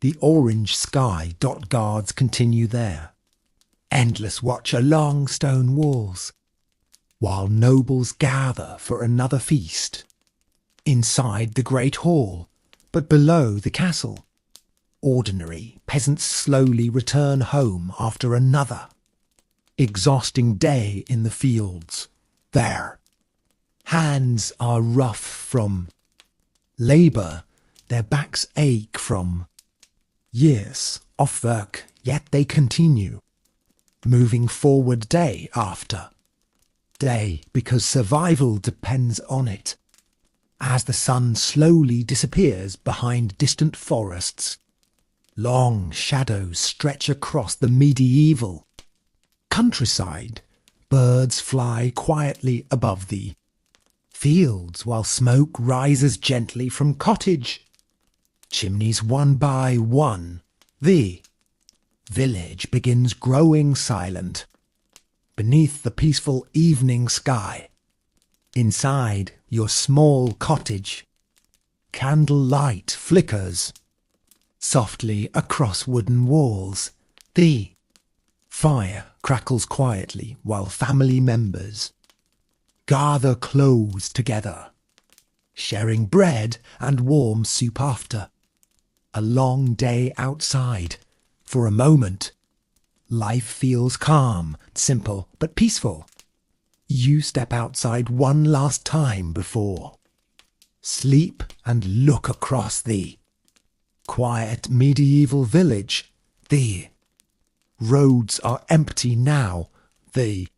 the orange sky. Guards continue their endless watch along stone walls, while nobles gather for another feast inside the great hall. But below the castle, ordinary peasants slowly return home after another exhausting day in the fields. Their hands are rough from labour, their backs ache from years of work, yet they continue moving forward day after day, because survival depends on it. As the sun slowly disappears behind distant forests, long shadows stretch across the medieval countryside. Birds fly quietly above the fields, while smoke rises gently from cottage chimneys one by one. The village begins growing silent beneath the peaceful evening sky. Inside your small cottage, candlelight flickers softly across wooden walls. The fire crackles quietly while family members gather close together, sharing bread and warm soup after a long day outside. For a moment, life feels calm, simple, but peaceful. You step outside one last time before sleep and look across the quiet medieval village. The roads are empty now. The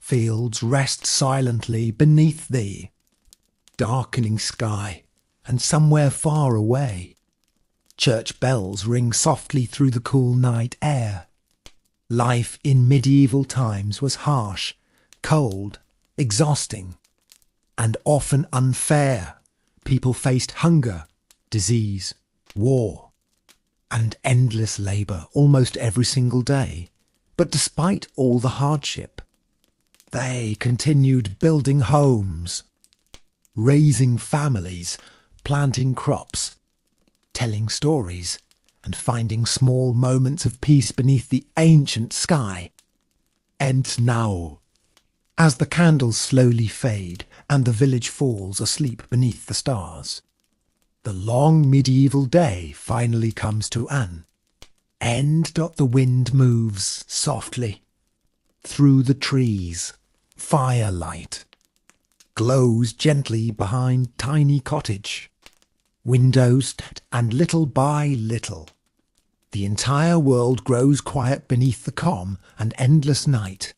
fields rest silently beneath the darkening sky, and somewhere far away, church bells ring softly through the cool night air. Life in medieval times was harsh, cold, exhausting, and often unfair. People faced hunger, disease, war, and endless labour almost every single day. But despite all the hardship, they continued building homes, raising families, planting crops, telling stories, and finding small moments of peace beneath the ancient sky. And now, as the candles slowly fade and the village falls asleep beneath the stars, the long medieval day finally comes to an end. The wind moves softly through the trees. Firelight glows gently behind tiny cottage windows, and little by little, the entire world grows quiet beneath the calm and endless night.